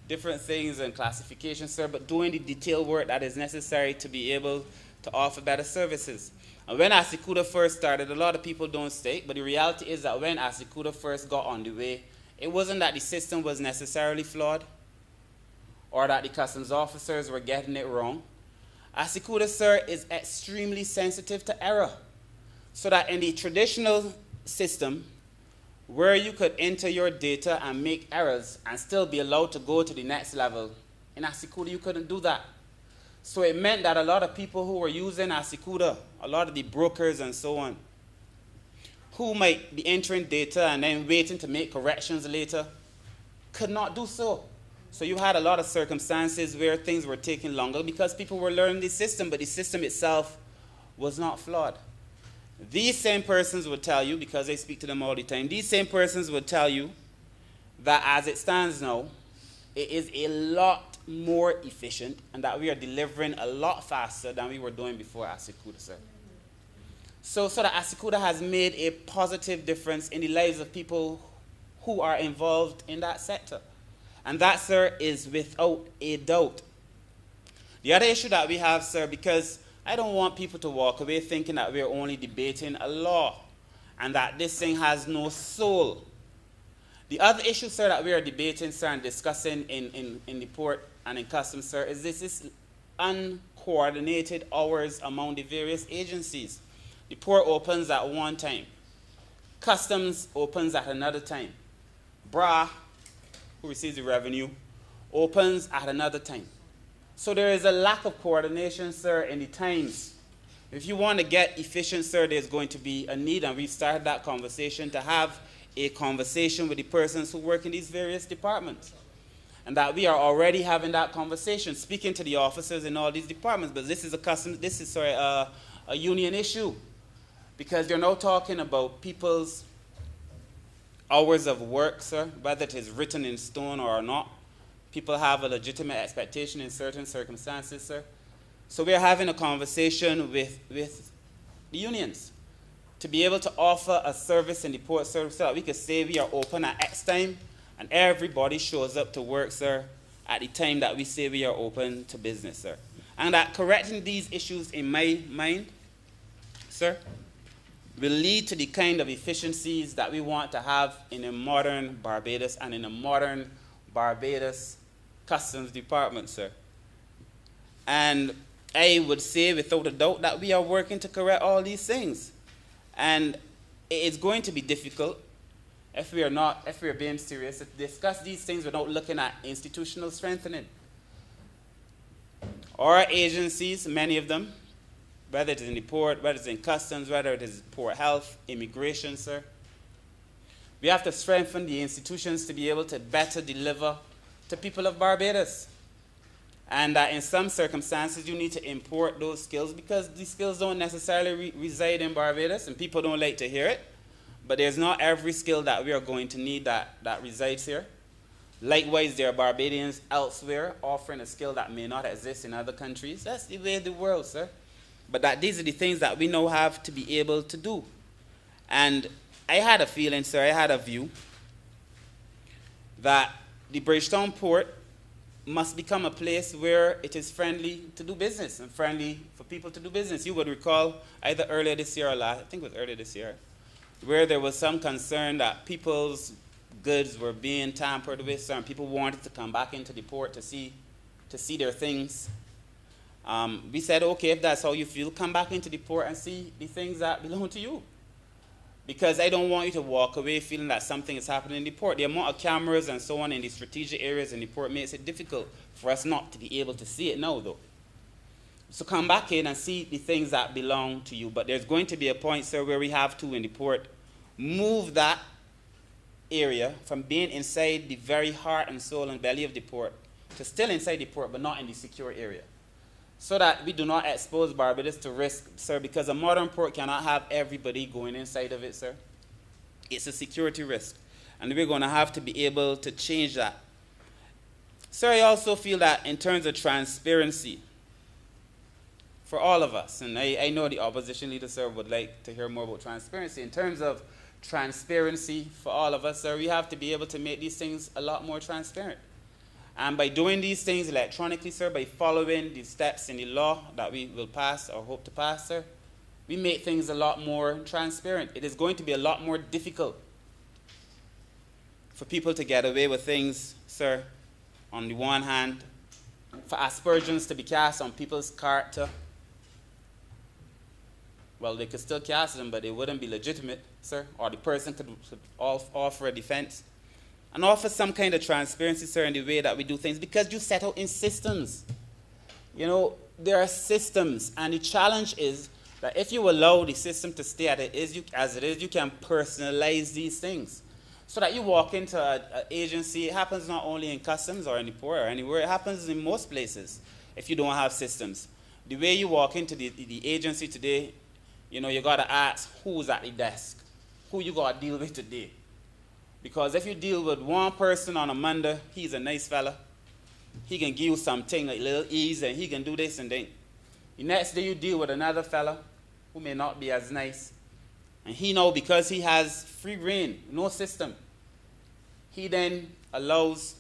Speaker 3: different things and classifications, sir, but doing the detailed work that is necessary to be able to offer better services. And when Asikuda first started, a lot of people don't stay, but the reality is that when Asikuda first got on the way, it wasn't that the system was necessarily flawed or that the customs officers were getting it wrong. Asikuda, sir, is extremely sensitive to error. So that in the traditional system, where you could enter your data and make errors and still be allowed to go to the next level, in Asikuda you couldn't do that. So it meant that a lot of people who were using Asikuda, a lot of the brokers and so on, who might be entering data and then waiting to make corrections later, could not do so. So you had a lot of circumstances where things were taking longer because people were learning the system, but the system itself was not flawed. These same persons would tell you, because I speak to them all the time, these same persons would tell you that as it stands now, it is a lot more efficient and that we are delivering a lot faster than we were doing before Asikuda, sir. So that Asikuda has made a positive difference in the lives of people who are involved in that sector. And that, sir, is without a doubt. The other issue that we have, sir, because I don't want people to walk away thinking that we're only debating a law and that this thing has no soul. The other issue, sir, that we are debating, sir, and discussing in the port and in customs, sir, is this uncoordinated hours among the various agencies. The port opens at one time. Customs opens at another time. BRA, who receives the revenue, opens at another time. So there is a lack of coordination, sir, in the times. If you want to get efficient, sir, there's going to be a need, and we've started that conversation, to have a conversation with the persons who work in these various departments. And that we are already having that conversation, speaking to the officers in all these departments. But this is a union issue, because they're now talking about people's hours of work, sir, whether it is written in stone or not. People have a legitimate expectation in certain circumstances, sir. So we're having a conversation with the unions to be able to offer a service in the port service so that we can say we are open at X time and everybody shows up to work, sir, at the time that we say we are open to business, sir. And that correcting these issues in my mind, sir, will lead to the kind of efficiencies that we want to have in a modern Barbados and in a modern Barbados Customs Department, sir. And I would say without a doubt that we are working to correct all these things. And it's going to be difficult if we are being serious, to discuss these things without looking at institutional strengthening. Our agencies, many of them, whether it is in the port, whether it's in customs, whether it is port health, immigration, sir, we have to strengthen the institutions to be able to better deliver to people of Barbados. And that in some circumstances, you need to import those skills because these skills don't necessarily reside in Barbados, and people don't like to hear it. But there's not every skill that we are going to need that resides here. Likewise, there are Barbadians elsewhere offering a skill that may not exist in other countries. That's the way of the world, sir. But that these are the things that we now have to be able to do. And I had a feeling, sir, I had a view that the Bridgetown port must become a place where it is friendly to do business and friendly for people to do business. You would recall either earlier this year or last, I think it was earlier this year, where there was some concern that people's goods were being tampered with, and people wanted to come back into the port to see their things. We said, okay, if that's how you feel, come back into the port and see the things that belong to you. Because I don't want you to walk away feeling that something is happening in the port. The amount of cameras and so on in the strategic areas in the port makes it difficult for us not to be able to see it now, though. So come back in and see the things that belong to you. But there's going to be a point, sir, where we have to, in the port, move that area from being inside the very heart and soul and belly of the port to still inside the port, but not in the secure area. So that we do not expose Barbados to risk, sir, because a modern port cannot have everybody going inside of it, sir. It's a security risk. And we're going to have to be able to change that. Sir, I also feel that in terms of transparency, for all of us, and I know the opposition leader, sir, would like to hear more about transparency. In terms of transparency for all of us, sir, we have to be able to make these things a lot more transparent. And by doing these things electronically, sir, by following the steps in the law that we will pass or hope to pass, sir, we make things a lot more transparent. It is going to be a lot more difficult for people to get away with things, sir, on the one hand, for aspersions to be cast on people's character. Well, they could still cast them, but they wouldn't be legitimate, sir, or the person could offer a defense. And offer some kind of transparency, sir, in the way that we do things, because you set out in systems. You know, there are systems, and the challenge is that if you allow the system to stay as it is, you can personalize these things. So that you walk into an agency, it happens not only in customs or in the port or anywhere, it happens in most places if you don't have systems. The way you walk into the agency today, you know, you got to ask who's at the desk, who you got to deal with today. Because if you deal with one person on a Monday, he's a nice fella. He can give you something like little ease, and he can do this and then. The next day you deal with another fella who may not be as nice. And he know because he has free reign, no system, he then allows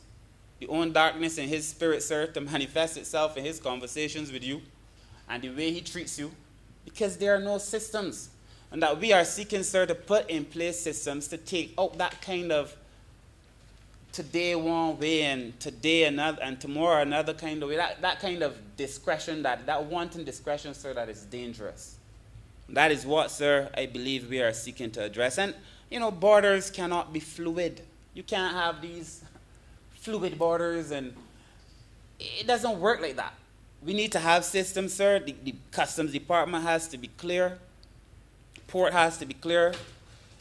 Speaker 3: the own darkness in his spirit, sir, to manifest itself in his conversations with you and the way he treats you, because there are no systems. And that we are seeking, sir, to put in place systems to take out that kind of today one way and today another and tomorrow another kind of way. That kind of discretion, that wanton discretion, sir, that is dangerous. That is what, sir, I believe we are seeking to address. And, you know, borders cannot be fluid. You can't have these fluid borders, and it doesn't work like that. We need to have systems, sir. The customs department has to be clear. Port has to be clear.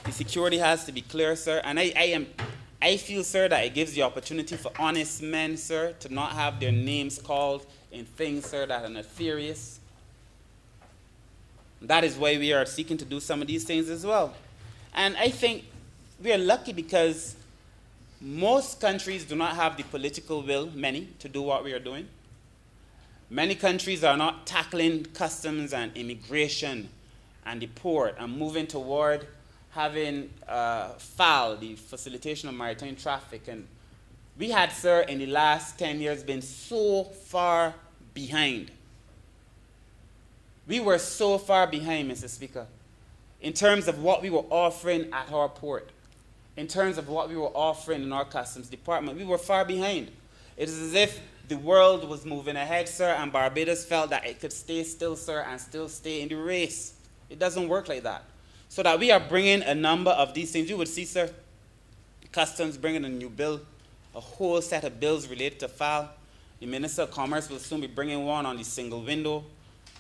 Speaker 3: The security has to be clear, sir. And I feel, sir, that it gives the opportunity for honest men, sir, to not have their names called in things, sir, that are nefarious. That is why we are seeking to do some of these things as well. And I think we are lucky because most countries do not have the political will, many, to do what we are doing. Many countries are not tackling customs and immigration and the port and moving toward having FAL, the facilitation of maritime traffic. And we had, sir, in the last 10 years been so far behind. We were so far behind, Mr. Speaker, in terms of what we were offering at our port, in terms of what we were offering in our customs department. We were far behind. It is as if the world was moving ahead, sir, and Barbados felt that it could stay still, sir, and still stay in the race. It doesn't work like that. So that we are bringing a number of these things. You would see, sir, Customs bringing a new bill, a whole set of bills related to FAL. The Minister of Commerce will soon be bringing one on the single window.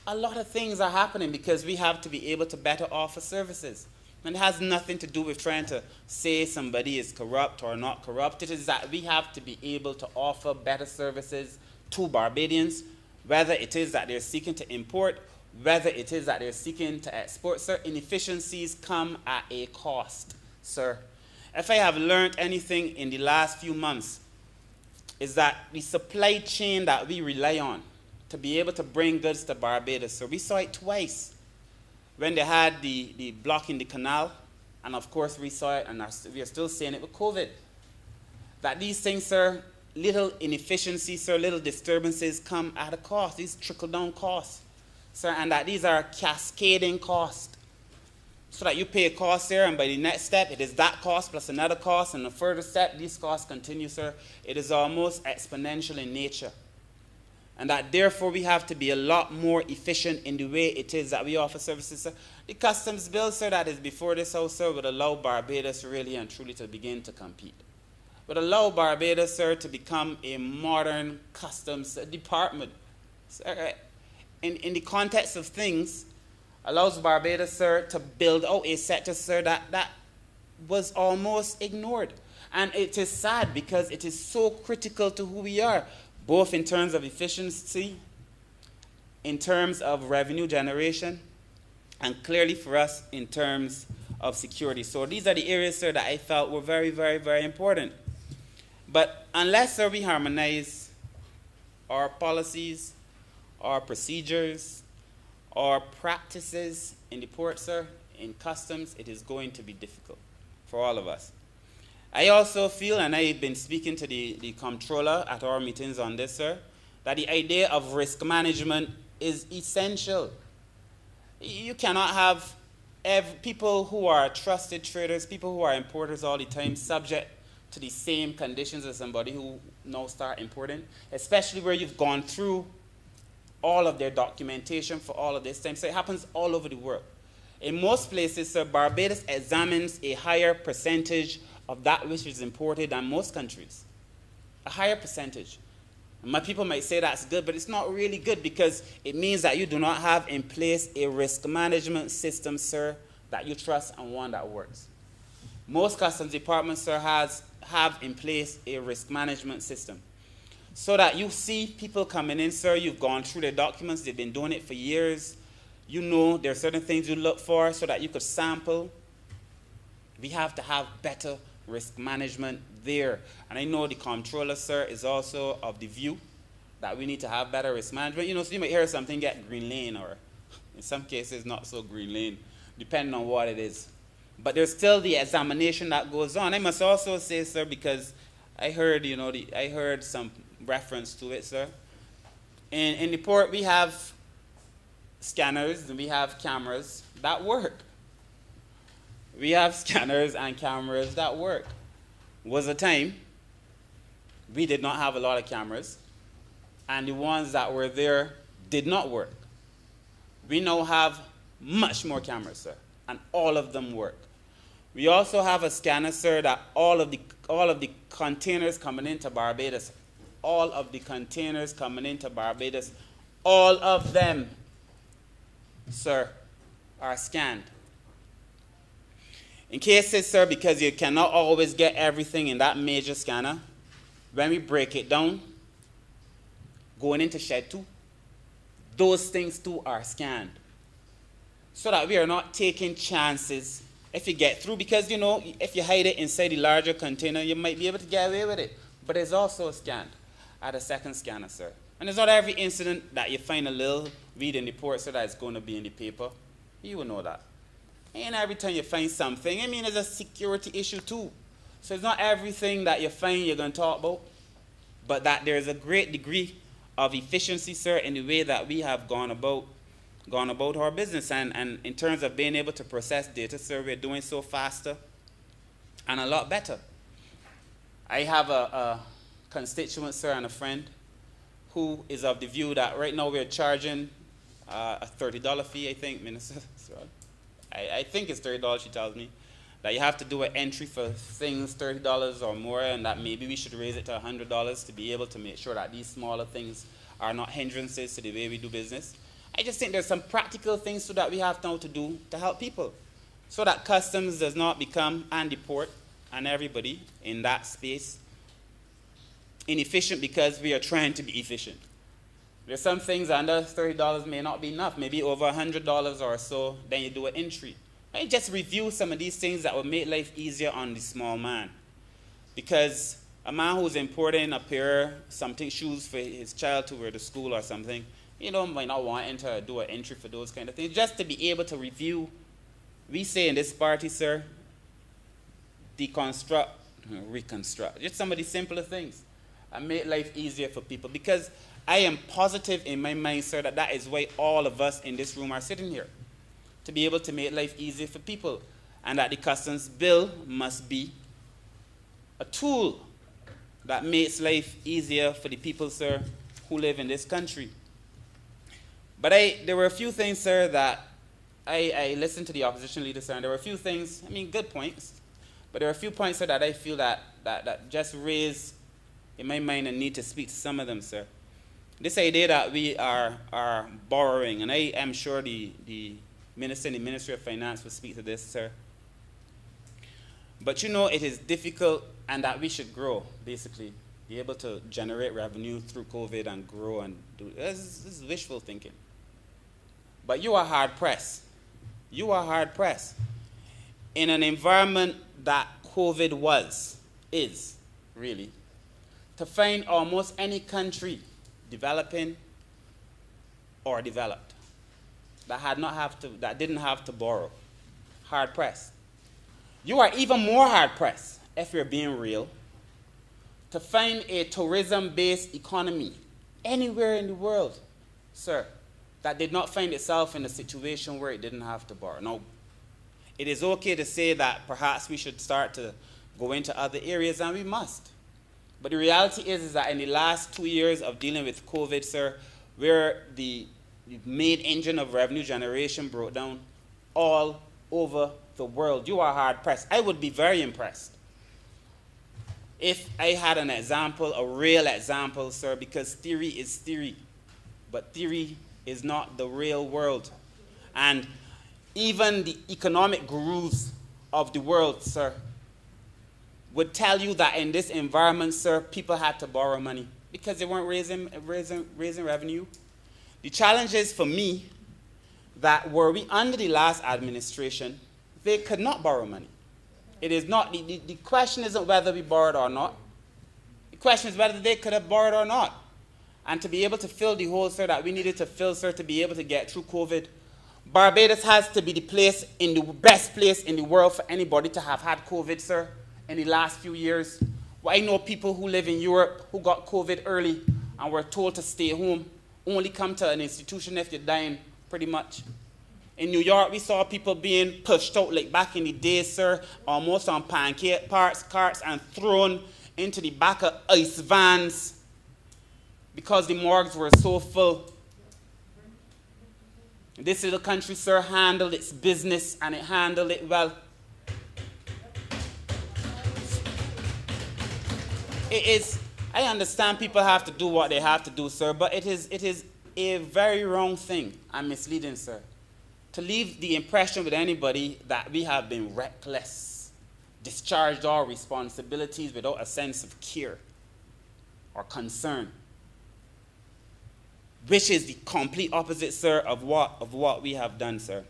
Speaker 3: A lot of things are happening because we have to be able to better offer services. And it has nothing to do with trying to say somebody is corrupt or not corrupt. It is that we have to be able to offer better services to Barbadians, whether it is that they're seeking to import, whether it is that they're seeking to export, sir. Inefficiencies come at a cost, sir. If I have learned anything in the last few months, is that the supply chain that we rely on to be able to bring goods to Barbados, so we saw it twice. When they had the block in the canal, and of course we saw it, and we are still seeing it with COVID. That these things, sir, little inefficiencies, sir, little disturbances come at a cost. These trickle-down costs, sir, and that these are cascading costs. So that you pay a cost, sir, and by the next step, it is that cost plus another cost, and the further step, these costs continue, sir. It is almost exponential in nature. And that therefore we have to be a lot more efficient in the way it is that we offer services, sir. The customs bill, sir, that is before this house, sir, would allow Barbados really and truly to begin to compete. Would allow Barbados, sir, to become a modern customs department. Sir, in the context of things, allows Barbados, sir, to build out a sector, sir, that was almost ignored. And it is sad because it is so critical to who we are, both in terms of efficiency, in terms of revenue generation, and clearly for us in terms of security. So these are the areas, sir, that I felt were very, very, very important. But unless, sir, we harmonize our policies, our procedures, our practices in the port, sir, in customs, it is going to be difficult for all of us. I also feel, and I've been speaking to the comptroller at our meetings on this, sir, that the idea of risk management is essential. You cannot have people who are trusted traders, people who are importers all the time, subject to the same conditions as somebody who now start importing, especially where you've gone through all of their documentation for all of this time. So it happens all over the world. In most places, sir, Barbados examines a higher percentage of that which is imported than most countries. A higher percentage. And my people might say that's good, but it's not really good because it means that you do not have in place a risk management system, sir, that you trust and one that works. Most customs departments, sir, have in place a risk management system. So that you see people coming in, sir, you've gone through their documents, they've been doing it for years. You know there are certain things you look for so that you could sample. We have to have better risk management there. And I know the comptroller, sir, is also of the view that we need to have better risk management. You know, so you might hear something get green lane, or in some cases not so green lane, depending on what it is. But there's still the examination that goes on. I must also say, sir, because I heard, you know, I heard some reference to it, sir. In the port, we have scanners and we have cameras that work. We have scanners and cameras that work. Was a time we did not have a lot of cameras, and the ones that were there did not work. We now have much more cameras, sir, and all of them work. We also have a scanner, sir, that all of the containers coming into Barbados, all of them, sir, are scanned. In cases, sir, because you cannot always get everything in that major scanner, when we break it down, going into Shed 2, those things too are scanned. So that we are not taking chances if you get through, because, you know, if you hide it inside the larger container, you might be able to get away with it. But it's also scanned at a second scanner, sir. And it's not every incident that you find a little read in the port, so that it's going to be in the paper. You will know that. And every time you find something, I mean, it's a security issue too. So it's not everything that you find you're going to talk about, but that there's a great degree of efficiency, sir, in the way that we have gone about our business. And in terms of being able to process data, sir, we're doing so faster and a lot better. I have a constituent, sir, and a friend who is of the view that right now we're charging a $30 fee, I think, Minister. I think it's $30, she tells me, that you have to do an entry for things $30 or more, and that maybe we should raise it to $100 to be able to make sure that these smaller things are not hindrances to the way we do business. I just think there's some practical things so that we have now to do to help people, so that customs does not become, and the port and everybody in that space, inefficient because we are trying to be efficient. There's some things under $30 may not be enough, maybe over $100 or so, then you do an entry. I just review some of these things that will make life easier on the small man. Because a man who's importing a pair of shoes for his child to wear to school or something, might not want him to do an entry for those kind of things. Just to be able to review, we say in this party, sir, deconstruct, reconstruct. Just some of the simpler things and make life easier for people. Because I am positive in my mind, sir, that is why all of us in this room are sitting here. To be able to make life easier for people. And that the customs bill must be a tool that makes life easier for the people, sir, who live in this country. But there were a few things, sir, that I listened to the opposition leader, sir, and there were a few things, good points, but there were a few points, sir, that I feel that just raised in my mind a need to speak to some of them, sir. This idea that we are borrowing, and I am sure the Minister in the Ministry of Finance will speak to this, sir. But it is difficult, and that we should grow, basically. Be able to generate revenue through COVID and grow and do this is wishful thinking. But you are hard pressed. You are hard pressed. In an environment that COVID is really, to find almost any country developing or developed that didn't have to borrow. Hard pressed. You are even more hard pressed, if you're being real, to find a tourism-based economy anywhere in the world, sir, that did not find itself in a situation where it didn't have to borrow. Now, it is okay to say that perhaps we should start to go into other areas, and we must. But the reality is that in the last 2 years of dealing with COVID, sir, where the main engine of revenue generation broke down all over the world, you are hard pressed. I would be very impressed if I had an example, a real example, sir, because theory is theory, but theory is not the real world. And even the economic gurus of the world, sir, would tell you that in this environment, sir, people had to borrow money because they weren't raising revenue. The challenge is for me that were we under the last administration, they could not borrow money. It is not, the question isn't whether we borrowed or not. The question is whether they could have borrowed or not. And to be able to fill the hole, sir, that we needed to fill, sir, to be able to get through COVID, Barbados has to be the best place in the world for anybody to have had COVID, sir, in the last few years. Well, I know people who live in Europe who got COVID early and were told to stay home, only come to an institution if you're dying, pretty much. In New York, we saw people being pushed out like back in the day, sir, almost on pancake carts and thrown into the back of ice vans because the morgues were so full. This little country, sir, handled its business, and it handled it well. I understand people have to do what they have to do, sir, but it is a very wrong thing and misleading, sir, to leave the impression with anybody that we have been reckless, discharged our responsibilities without a sense of care or concern, which is the complete opposite, sir, of what we have done, sir.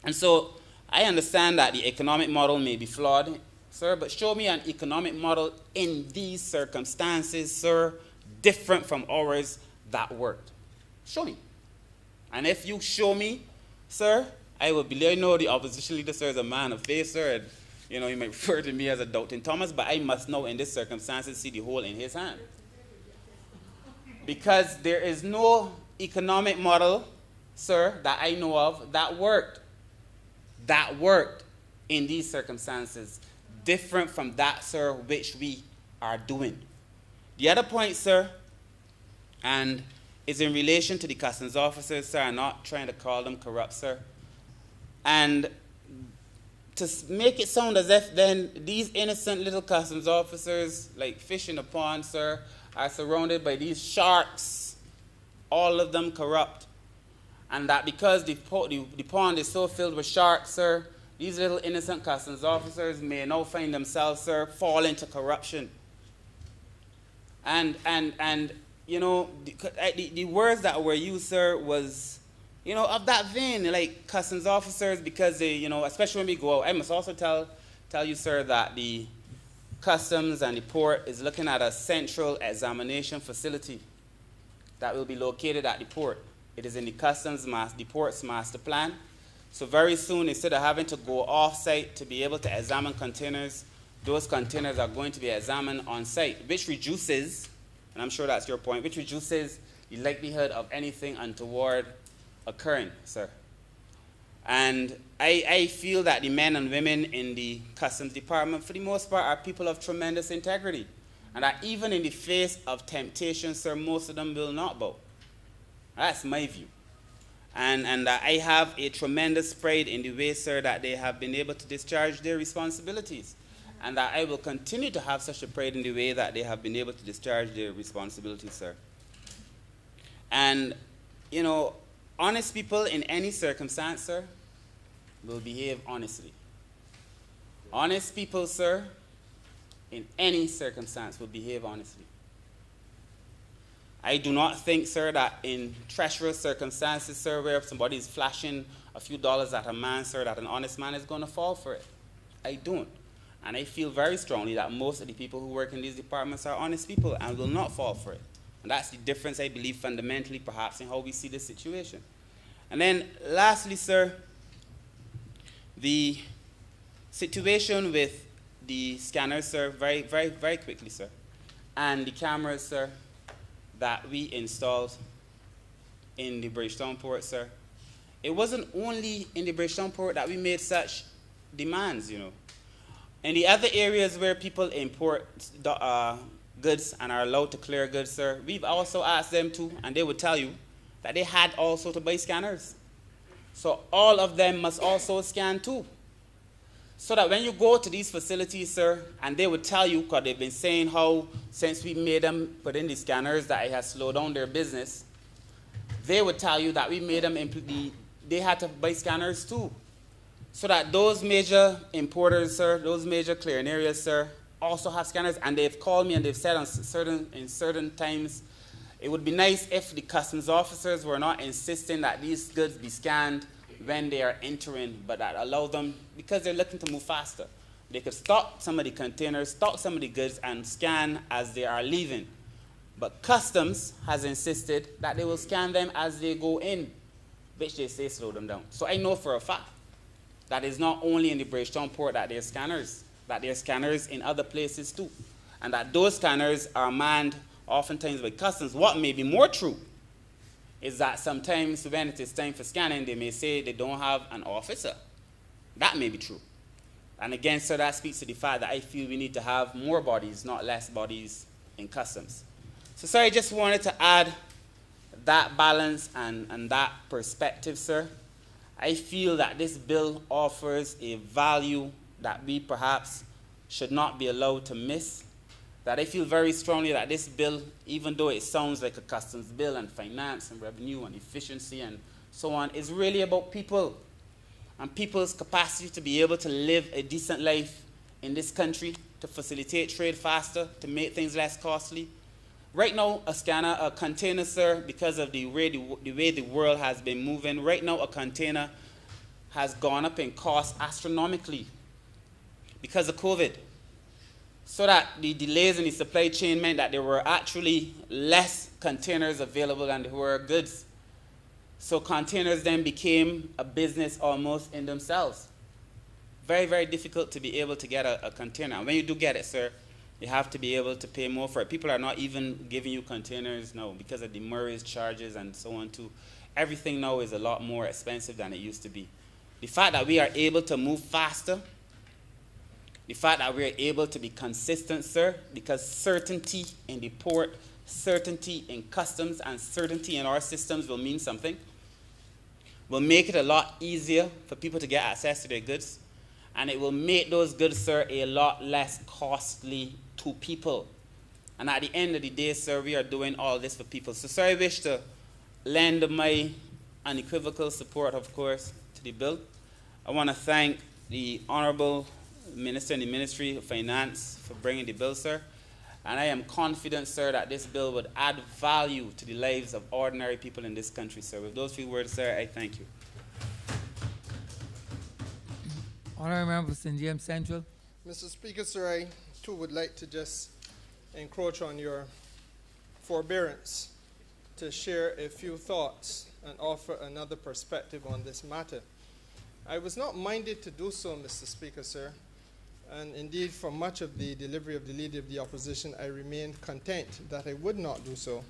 Speaker 3: And so I understand that the economic model may be flawed, sir, but show me an economic model in these circumstances, sir, different from ours that worked. Show me. And if you show me, sir, I will believe. I know the opposition leader, sir, is a man of faith, sir, and he might refer to me as a doubting Thomas, but I must know in this circumstances see the hole in his hand. Because there is no economic model, sir, that I know of that worked in these circumstances, different from that, sir, which we are doing. The other point, sir, And it's in relation to the customs officers, sir. I'm not trying to call them corrupt, sir. And to make it sound as if then these innocent little customs officers, like fish in a pond, sir, are surrounded by these sharks, all of them corrupt. And that because the pond is so filled with sharks, sir, these little innocent customs officers may now find themselves, sir, fall into corruption. And you know, the words that were used, sir, was, you know, of that vein, like customs officers, because they, you know, especially when we go out. I must also tell you, sir, that the customs and the port is looking at a central examination facility that will be located at the port. It is in the the port's master plan. So very soon, instead of having to go off-site to be able to examine containers, those containers are going to be examined on-site, which reduces, and I'm sure that's your point, which reduces the likelihood of anything untoward occurring, sir. And I feel that the men and women in the customs department, for the most part, are people of tremendous integrity. And that even in the face of temptation, sir, most of them will not bow. That's my view. And I have a tremendous pride in the way, sir, that they have been able to discharge their responsibilities. And that I will continue to have such a pride in the way that they have been able to discharge their responsibilities, sir. And, you know, honest people in any circumstance, sir, will behave honestly. Honest people, sir, in any circumstance will behave honestly. I do not think, sir, that in treacherous circumstances, sir, where somebody is flashing a few dollars at a man, sir, that an honest man is going to fall for it. I don't. And I feel very strongly that most of the people who work in these departments are honest people and will not fall for it. And that's the difference, I believe, fundamentally, perhaps, in how we see this situation. And then, lastly, sir, the situation with the scanners, sir, very, very, very quickly, sir, and the cameras, sir, that we installed in the Bridgetown port, sir. It wasn't only in the Bridgetown port that we made such demands, you know. In the other areas where people import goods and are allowed to clear goods, sir, we've also asked them to, and they would tell you that they had also to buy scanners. So all of them must also scan too. So that when you go to these facilities, sir, and they would tell you, because they've been saying how since we made them put in the scanners that it has slowed down their business, they would tell you that we made them, they had to buy scanners too. So that those major importers, sir, those major clearing areas, sir, also have scanners. And they've called me and they've said in certain times, it would be nice if the customs officers were not insisting that these goods be scanned when they are entering, but that allow them, because they're looking to move faster. They could stop some of the containers, stop some of the goods, and scan as they are leaving. But customs has insisted that they will scan them as they go in, which they say slow them down. So I know for a fact that it's not only in the Bridgetown port that there are scanners in other places too. And that those scanners are manned oftentimes by customs. What may be more true is that sometimes when it is time for scanning, they may say they don't have an officer. That may be true. And again, sir, that speaks to the fact that I feel we need to have more bodies, not less bodies in customs. So, sir, I just wanted to add that balance and that perspective, sir. I feel that this bill offers a value that we perhaps should not be allowed to miss. That I feel very strongly that this bill, even though it sounds like a customs bill and finance and revenue and efficiency and so on, is really about people and people's capacity to be able to live a decent life in this country, to facilitate trade faster, to make things less costly. Right now, a container, sir, because of the way the world has been moving, right now a container has gone up in cost astronomically because of COVID. So that the delays in the supply chain meant that there were actually less containers available than there were goods. So containers then became a business almost in themselves. Very, very difficult to be able to get a container. And when you do get it, sir, you have to be able to pay more for it. People are not even giving you containers now because of the demurrage charges and so on too. Everything now is a lot more expensive than it used to be. The fact that we are able to move faster, the fact that we are able to be consistent, sir, because certainty in the port certainty in customs and certainty in our systems will mean something. Will make it a lot easier for people to get access to their goods. And it will make those goods, sir, a lot less costly to people. And at the end of the day, sir, we are doing all this for people. So, sir, I wish to lend my unequivocal support, of course, to the bill. I want to thank the Honorable Minister in the Ministry of Finance for bringing the bill, sir. And I am confident, sir, that this bill would add value to the lives of ordinary people in this country, sir. With those few words, sir, I thank you.
Speaker 1: Honorable Member for St. James Central.
Speaker 4: Mr. Speaker, sir, I too would like to just encroach on your forbearance to share a few thoughts and offer another perspective on this matter. I was not minded to do so, Mr. Speaker, sir. And indeed, for much of the delivery of the Leader of the Opposition, I remained content that I would not do so,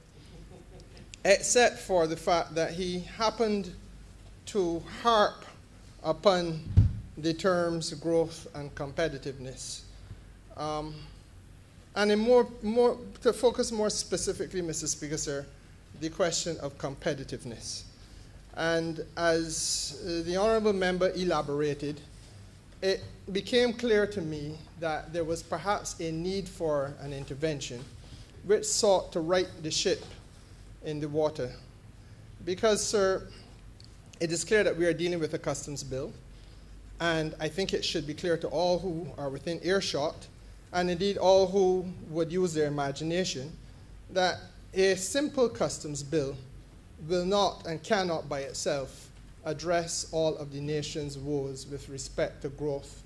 Speaker 4: except for the fact that he happened to harp upon the terms growth and competitiveness. And to focus more specifically, Mr. Speaker, sir, the question of competitiveness. And as the Honourable Member elaborated, it became clear to me that there was perhaps a need for an intervention which sought to right the ship in the water. Because, sir, it is clear that we are dealing with a customs bill, and I think it should be clear to all who are within earshot, and indeed all who would use their imagination, that a simple customs bill will not and cannot by itself address all of the nation's woes with respect to growth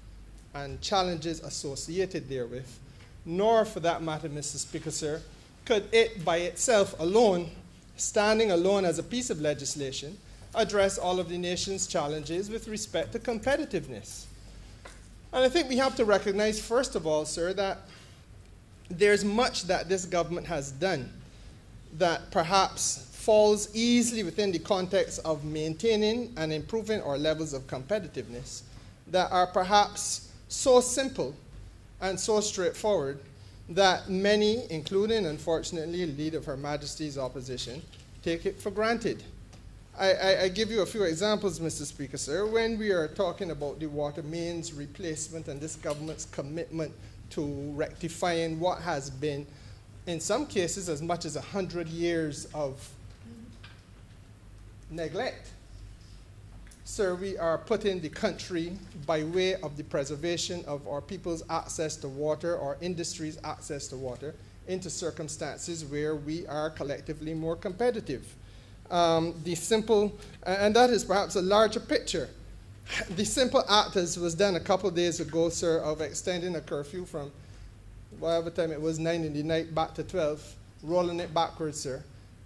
Speaker 4: and challenges associated therewith, nor for that matter, Mr. Speaker, sir, could it by itself alone, standing alone as a piece of legislation, address all of the nation's challenges with respect to competitiveness. And I think we have to recognize, first of all, sir, that there's much that this government has done that perhaps falls easily within the context of maintaining and improving our levels of competitiveness that are perhaps so simple and so straightforward that many, including, unfortunately, the Leader of Her Majesty's Opposition, take it for granted. I give you a few examples, Mr. Speaker, sir. When we are talking about the water mains replacement and this government's commitment to rectifying what has been, in some cases, as much as 100 years of neglect. Sir, we are putting the country, by way of the preservation of our people's access to water, our industry's access to water, into circumstances where we are collectively more competitive. The simple, and that is perhaps a larger picture. The simple act, as was done a couple of days ago, sir, of extending a curfew from whatever time it was, 9 in the night back to 12, rolling it backwards, sir,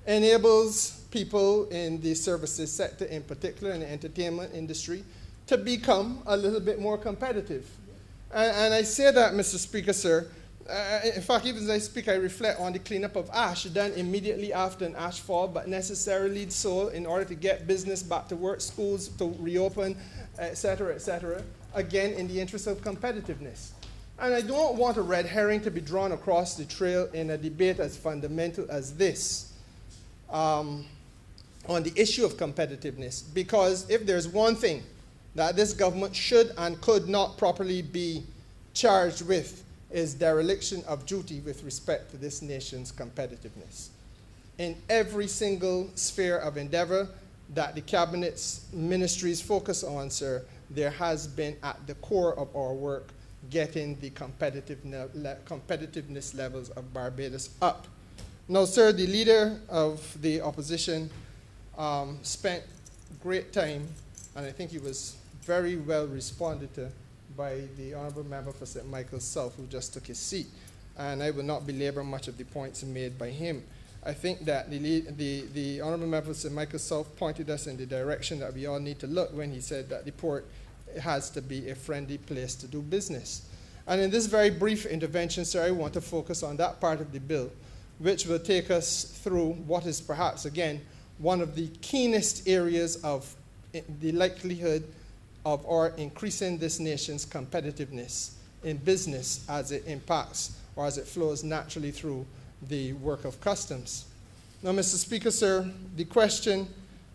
Speaker 4: enables people in the services sector, in particular in the entertainment industry, to become a little bit more competitive. And I say that, Mr. Speaker, sir, in fact, even as I speak, I reflect on the cleanup of ash done immediately after an ash fall, but necessarily so in order to get business back to work, schools to reopen, et cetera, again, in the interest of competitiveness. And I don't want a red herring to be drawn across the trail in a debate as fundamental as this on the issue of competitiveness, because if there's one thing that this government should and could not properly be charged with, is dereliction of duty with respect to this nation's competitiveness. In every single sphere of endeavor that the Cabinet's ministries focus on, sir, there has been at the core of our work getting the competitiveness levels of Barbados up. Now, sir, the Leader of the Opposition spent great time, and I think he was very well responded to by the Honourable Member for St. Michael's South, who just took his seat. And I will not belabor much of the points made by him. I think that the Honourable Member for St. Michael's South pointed us in the direction that we all need to look when he said that the port has to be a friendly place to do business. And in this very brief intervention, sir, I want to focus on that part of the bill, which will take us through what is perhaps, again, one of the keenest areas of the likelihood of our increasing this nation's competitiveness in business as it impacts or as it flows naturally through the work of customs. Now, Mr. Speaker, sir, the question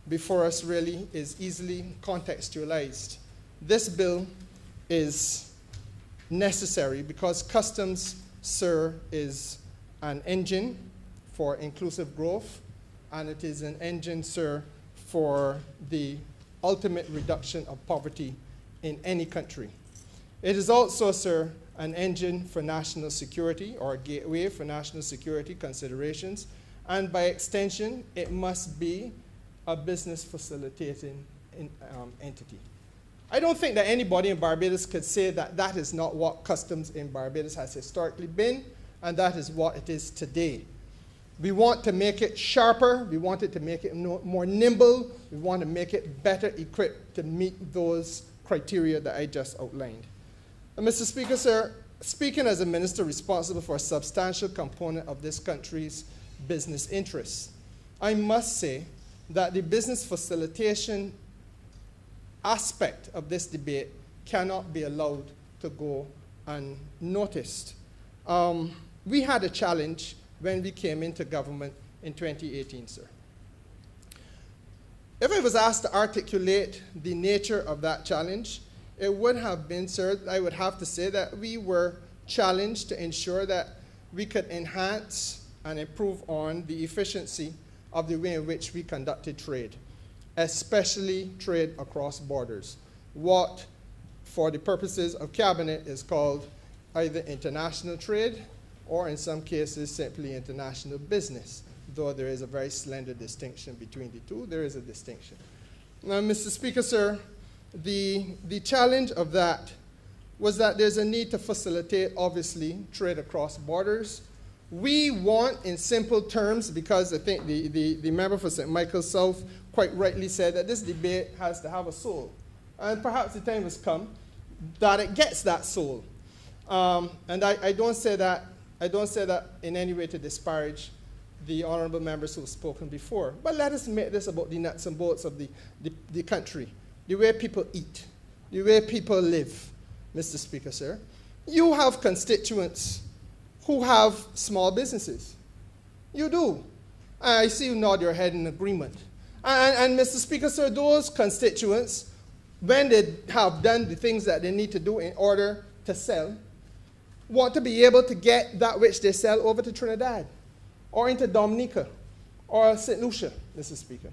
Speaker 4: before us really is easily contextualized. This bill is necessary because customs, sir, is an engine for inclusive growth, and it is an engine, sir, for the ultimate reduction of poverty in any country. It is also, sir, an engine for national security, or a gateway for national security considerations, and by extension, it must be a business facilitating entity. I don't think that anybody in Barbados could say that that is not what customs in Barbados has historically been, and that is what it is today. We want to make it sharper, we want it to make it more nimble, we want to make it better equipped to meet those criteria that I just outlined. And Mr. Speaker, sir, speaking as a minister responsible for a substantial component of this country's business interests, I must say that the business facilitation aspect of this debate cannot be allowed to go unnoticed. We had a challenge when we came into government in 2018, sir. If I was asked to articulate the nature of that challenge, it would have been, sir, I would have to say that we were challenged to ensure that we could enhance and improve on the efficiency of the way in which we conducted trade, especially trade across borders. What, for the purposes of cabinet, is called either international trade or in some cases simply international business. Though there is a very slender distinction between the two, there is a distinction. Now, Mr. Speaker, sir, the challenge of that was that there's a need to facilitate, obviously, trade across borders. We want, in simple terms, because I think the member for St. Michael South quite rightly said that this debate has to have a soul. And perhaps the time has come that it gets that soul. And I don't say that in any way to disparage the honorable members who have spoken before. But let us make this about the nuts and bolts of the country, the way people eat, the way people live, Mr. Speaker, sir. You have constituents who have small businesses. You do. I see you nod your head in agreement. And Mr. Speaker, sir, those constituents, when they have done the things that they need to do in order to sell, want to be able to get that which they sell over to Trinidad or into Dominica or St. Lucia, Mr. Speaker.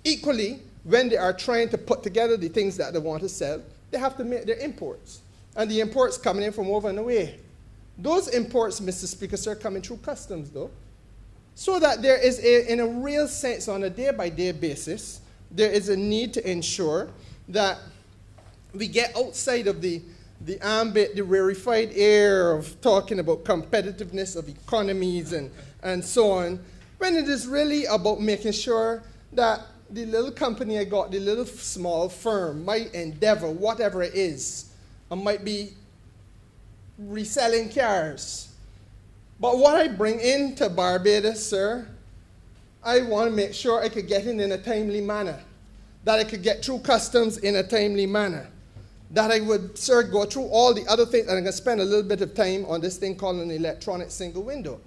Speaker 4: Equally, when they are trying to put together the things that they want to sell, they have to make their imports. And the imports coming in from over and away. Those imports, Mr. Speaker, sir, coming through customs, though. So that there is, in a real sense, on a day-by-day basis, there is a need to ensure that we get outside of the ambit, the rarefied air of talking about competitiveness of economies and so on, when it is really about making sure that the little company I got, the little small firm, my endeavor, whatever it is, I might be reselling cars. But what I bring into Barbados, sir, I want to make sure I could get in a timely manner, that I could get through customs in a timely manner, that I would, sir, go through all the other things, and I'm going to spend a little bit of time on this thing called an electronic single window.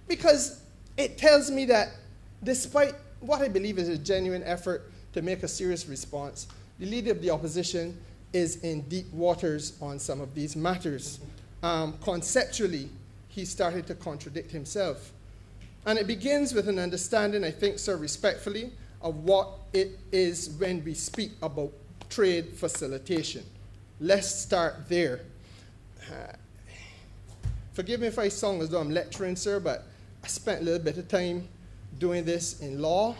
Speaker 4: Because it tells me that despite what I believe is a genuine effort to make a serious response, the leader of the opposition is in deep waters on some of these matters. Conceptually, he started to contradict himself. And it begins with an understanding, I think, sir, respectfully, of what it is when we speak about trade facilitation. Let's start there. Forgive me if I sound as though I'm lecturing, sir, but I spent a little bit of time doing this in law,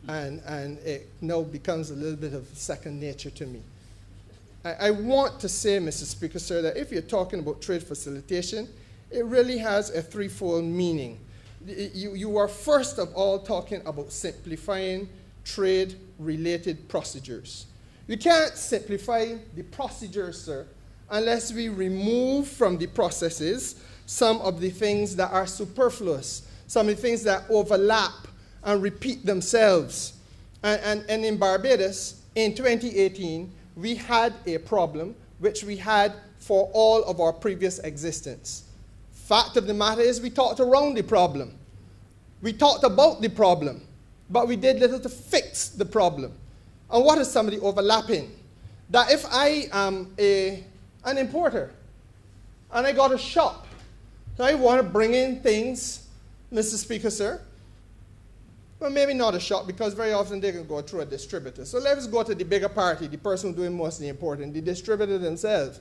Speaker 4: and it now becomes a little bit of second nature to me. I want to say, Mr. Speaker, sir, that if you're talking about trade facilitation, it really has a threefold meaning. You are first of all talking about simplifying trade-related procedures. You can't simplify the procedures, sir, unless we remove from the processes some of the things that are superfluous, some of the things that overlap and repeat themselves. And in Barbados, in 2018, we had a problem which we had for all of our previous existence. Fact of the matter is we talked around the problem. We talked about the problem, but we did little to fix the problem. And what is some of the overlapping? That if I am an importer and I got a shop, so I want to bring in things, Mr. Speaker, sir, but maybe not a shop, because very often they can go through a distributor. So let's go to the bigger party, the person doing most of the importing, the distributor themselves.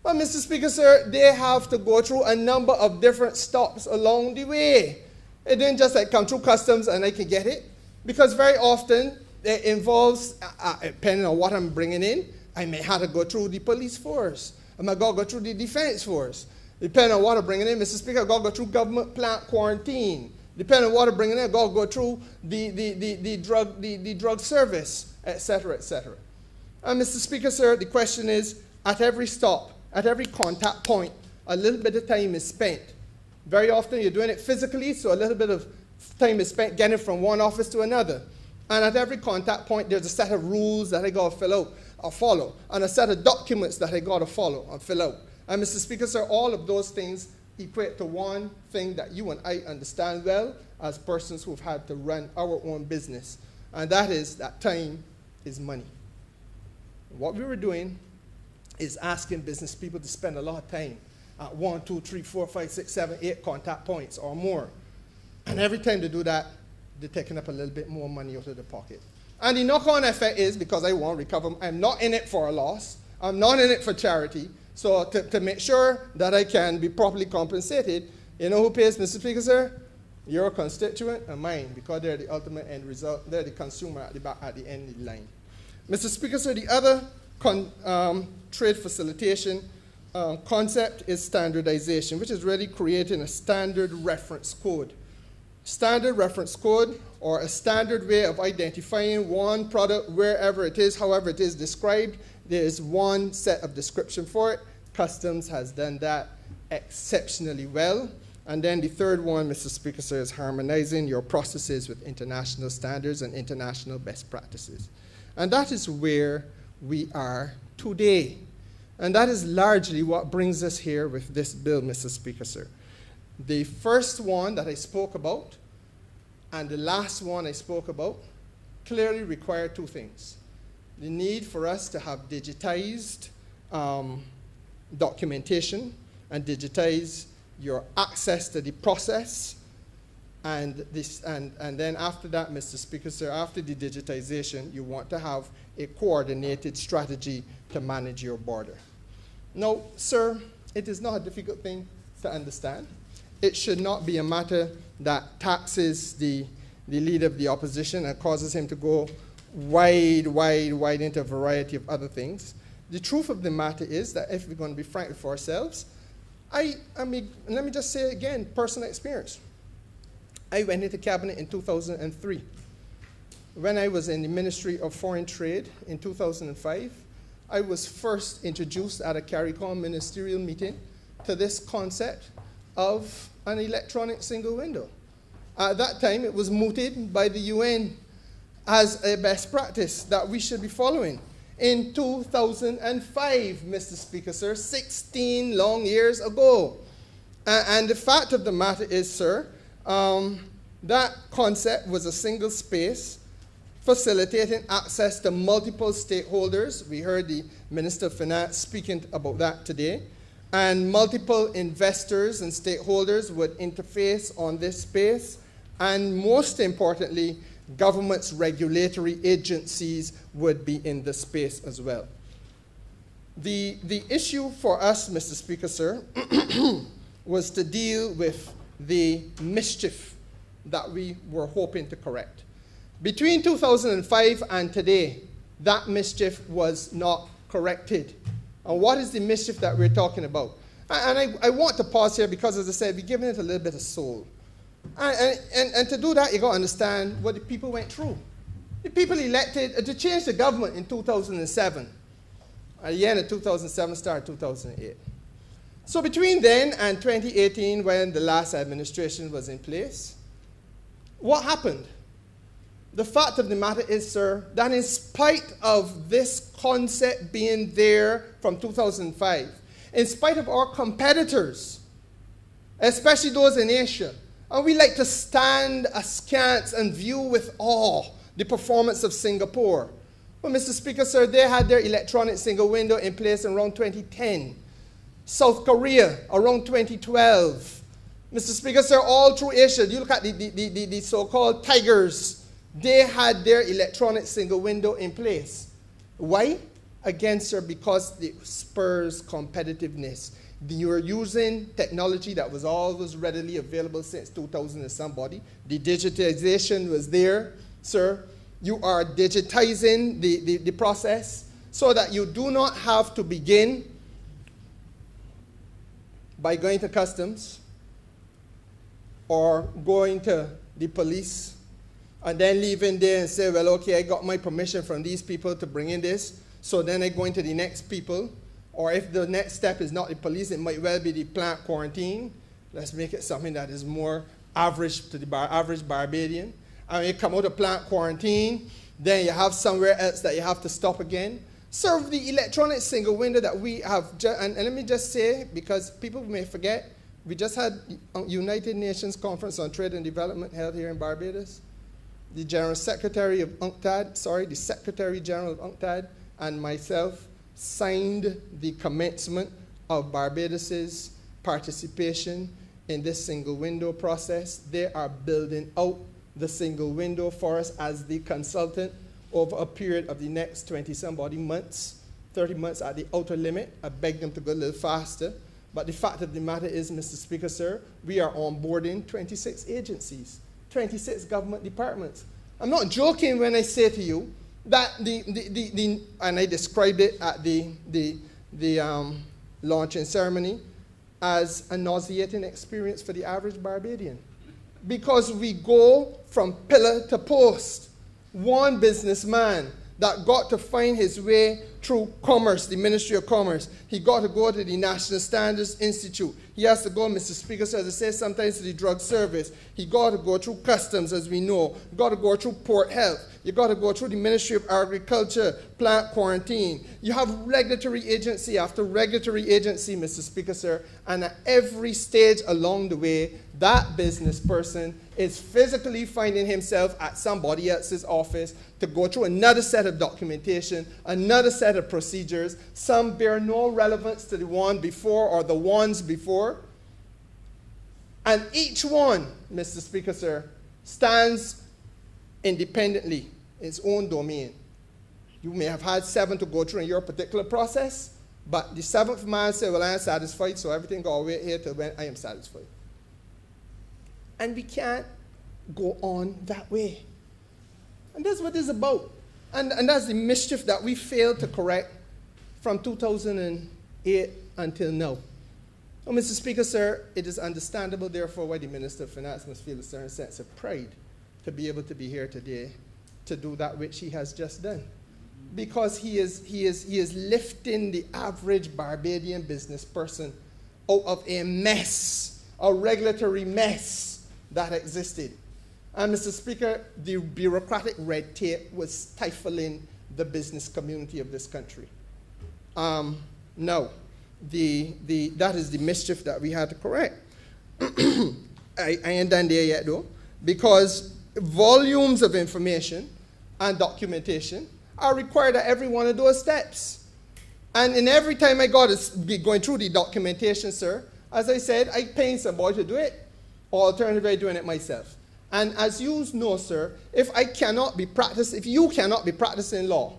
Speaker 4: But Mr. Speaker, sir, they have to go through a number of different stops along the way. It didn't just like come through customs and I can get it, because very often it involves, depending on what I'm bringing in, I may have to go through the police force. I might go through the defense force. Depending on what I'm bringing in, Mr. Speaker, I got to go through government plant quarantine. Depending on what I'm bringing in, I got to go through the drug service, et cetera, et cetera. And Mr. Speaker, sir, the question is, at every stop, at every contact point, a little bit of time is spent. Very often you're doing it physically, so a little bit of time is spent getting from one office to another. And at every contact point, there's a set of rules that I got to fill out or follow, and a set of documents that I got to follow and fill out. And Mr. Speaker, sir, all of those things equate to one thing that you and I understand well as persons who've had to run our own business, and that is that time is money. What we were doing is asking business people to spend a lot of time at 1, 2, 3, 4, 5, 6, 7, 8 contact points or more. And every time they do that, they're taking up a little bit more money out of the pocket. And the knock-on effect is, because I won't recover, I'm not in it for a loss, I'm not in it for charity, so to make sure that I can be properly compensated, you know who pays, Mr. Speaker, sir? Your constituent and mine, because they're the ultimate end result, they're the consumer at the back, at the end of the line. Mr. Speaker, sir, the other trade facilitation concept is standardization, which is really creating a standard reference code. Standard reference code, or a standard way of identifying one product wherever it is, however it is described. There is one set of description for it. Customs has done that exceptionally well. And then the third one, Mr. Speaker, sir, is harmonizing your processes with international standards and international best practices. And that is where we are today. And that is largely what brings us here with this bill, Mr. Speaker, sir. The first one that I spoke about and the last one I spoke about clearly require two things. The need for us to have digitized documentation and digitize your access to the process. And then after that, Mr. Speaker, sir, after the digitization, you want to have a coordinated strategy to manage your border. Now, sir, it is not a difficult thing to understand. It should not be a matter that taxes the leader of the opposition and causes him to go wide into a variety of other things. The truth of the matter is that if we're going to be frank with ourselves, I mean, let me just say again, personal experience. I went into cabinet in 2003. When I was in the Ministry of Foreign Trade in 2005, I was first introduced at a CARICOM ministerial meeting to this concept of an electronic single window. At that time, it was mooted by the UN as a best practice that we should be following. In 2005, Mr. Speaker, sir, 16 long years ago. And the fact of the matter is, sir, that concept was a single space facilitating access to multiple stakeholders. We heard the Minister of Finance speaking about that today. And multiple investors and stakeholders would interface on this space. And most importantly, government's regulatory agencies would be in the space as well. The issue for us, Mr. Speaker, sir, was to deal with the mischief that we were hoping to correct. Between 2005 and today, that mischief was not corrected. And what is the mischief that we're talking about? And I want to pause here because, as I said, we're giving it a little bit of soul. And to do that, you got to understand what the people went through. The people elected to change the government in 2007. At the end of 2007, started 2008. So between then and 2018, when the last administration was in place, what happened? The fact of the matter is, sir, that in spite of this concept being there from 2005, in spite of our competitors, especially those in Asia, And we like to stand askance and view with awe the performance of Singapore. Well, Mr. Speaker, sir, they had their electronic single window in place around 2010. South Korea, around 2012. Mr. Speaker, sir, all through Asia, you look at the so-called tigers, they had their electronic single window in place. Why? Again, sir, because it spurs competitiveness. You are using technology that was always readily available since 2000 and somebody. The digitization was there, sir. You are digitizing the process so that you do not have to begin by going to customs or going to the police and then leaving there and say, well, okay, I got my permission from these people to bring in this. So then I go into the next people. Or if the next step is not the police, it might well be the plant quarantine. Let's make it something that is more average to the average Barbadian. And when you come out of plant quarantine, then you have somewhere else that you have to stop again. So the electronic single window that we have, and let me just say, because people may forget, we just had United Nations Conference on Trade and Development held here in Barbados. The General Secretary of UNCTAD, the Secretary General of UNCTAD, and myself signed the commencement of Barbados's participation in this single window process. They are building out the single window for us as the consultant over a period of the next 20-somebody months, 30 months at the outer limit. I beg them to go a little faster. But the fact of the matter is, Mr. Speaker, sir, we are onboarding 26 agencies, 26 government departments. I'm not joking when I say to you that and I described it at the launching ceremony as a nauseating experience for the average Barbadian. Because we go from pillar to post. One businessman that got to find his way through commerce, the Ministry of Commerce. He got to go to the National Standards Institute. He has to go, Mr. Speaker, so as I say, sometimes to the drug service. He got to go through customs, as we know. You got to go through port health. You got to go through the Ministry of Agriculture, plant quarantine. You have regulatory agency after regulatory agency, Mr. Speaker, sir, and at every stage along the way, that business person is physically finding himself at somebody else's office to go through another set of documentation, another set of procedures. Some bear no relevance to the one before or the ones before. And each one, Mr. Speaker, sir, stands independently in its own domain. You may have had 7 to go through in your particular process, but the 7th man said, well, I am satisfied, so everything got to wait here till when I am satisfied. And we can't go on that way. And that's what it's about. And that's the mischief that we failed to correct from 2008 until now. Well, Mr. Speaker, sir, it is understandable, therefore, why the Minister of Finance must feel a certain sense of pride to be able to be here today to do that which he has just done. Because he is lifting the average Barbadian business person out of a mess, a regulatory mess that existed. And Mr. Speaker, the bureaucratic red tape was stifling the business community of this country. No, that is the mischief that we had to correct. I ain't done there yet though, because volumes of information and documentation are required at every one of those steps. And in every time I got to be going through the documentation, sir, as I said, I paying somebody to do it, or alternatively doing it myself. And as you know, sir, if you cannot be practicing law,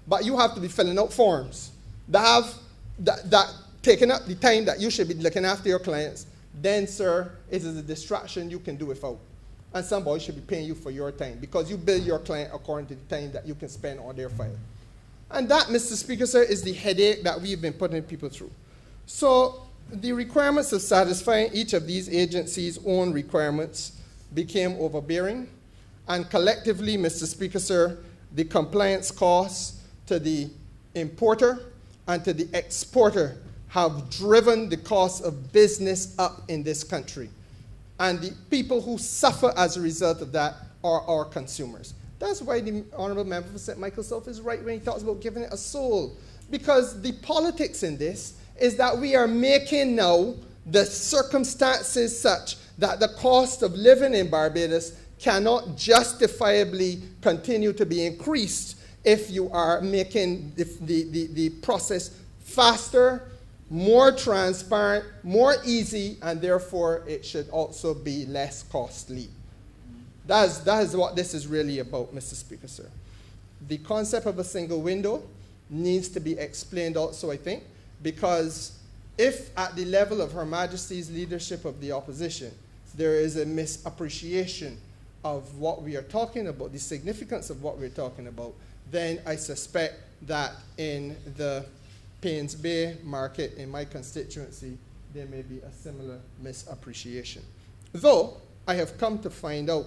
Speaker 4: but you have to be filling out forms that taking up the time that you should be looking after your clients, then, sir, it is a distraction you can do without. And somebody should be paying you for your time because you bill your client according to the time that you can spend on their file. And that, Mr. Speaker, sir, is the headache that we've been putting people through. So the requirements of satisfying each of these agencies' own requirements became overbearing, and collectively, Mr. Speaker, sir, the compliance costs to the importer and to the exporter have driven the cost of business up in this country. And the people who suffer as a result of that are our consumers. That's why the Honorable Member for St. Michael South is right when he talks about giving it a soul. Because the politics in this is that we are making now the circumstances such that the cost of living in Barbados cannot justifiably continue to be increased if you are making the process faster, more transparent, more easy, and therefore it should also be less costly. That is what this is really about, Mr. Speaker, sir. The concept of a single window needs to be explained also, I think, because if at the level of Her Majesty's leadership of the opposition, there is a misappreciation of what we are talking about, the significance of what we're talking about, then I suspect that in the Paynes Bay market in my constituency, there may be a similar misappreciation. Though I have come to find out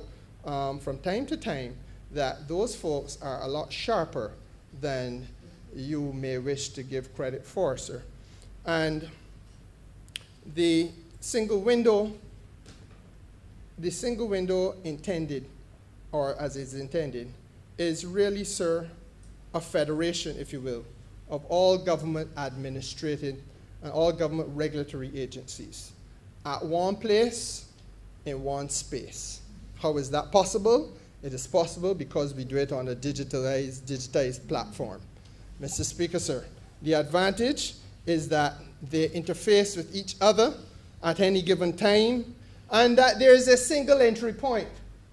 Speaker 4: from time to time that those folks are a lot sharper than you may wish to give credit for, sir. And the single window intended, or as is intended, is really, sir, a federation, if you will, of all government administrated and all government regulatory agencies at one place in one space. How is that possible? It is possible because we do it on a digitized platform. Mr. Speaker, sir, the advantage is that they interface with each other at any given time, and that there is a single entry point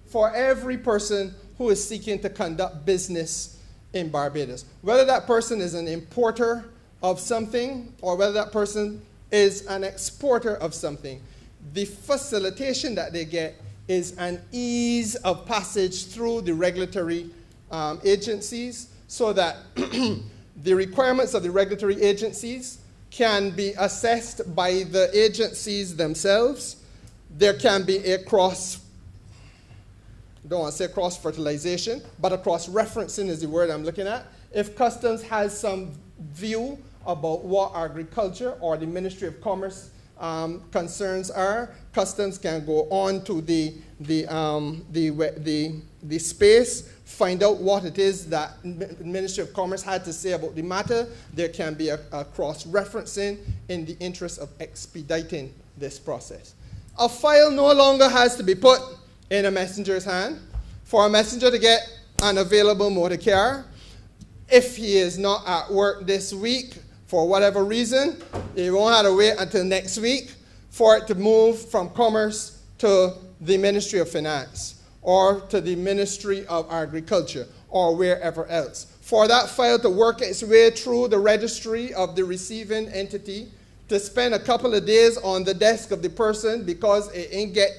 Speaker 4: for every person who is seeking to conduct business in Barbados. Whether that person is an importer of something or whether that person is an exporter of something, the facilitation that they get is an ease of passage through the regulatory agencies so that the requirements of the regulatory agencies can be assessed by the agencies themselves. There can be a don't want to say cross-fertilization, but a cross-referencing is the word I'm looking at. If Customs has some view about what agriculture or the Ministry of Commerce concerns are, Customs can go on to the space, find out what it is that the Ministry of Commerce had to say about the matter. There can be a cross-referencing in the interest of expediting this process. A file no longer has to be put in a messenger's hand for a messenger to get an available motor car. If he is not at work this week for whatever reason, he won't have to wait until next week for it to move from Commerce to the Ministry of Finance or to the Ministry of Agriculture or wherever else. For that file to work its way through the registry of the receiving entity, to spend a couple of days on the desk of the person because it ain't get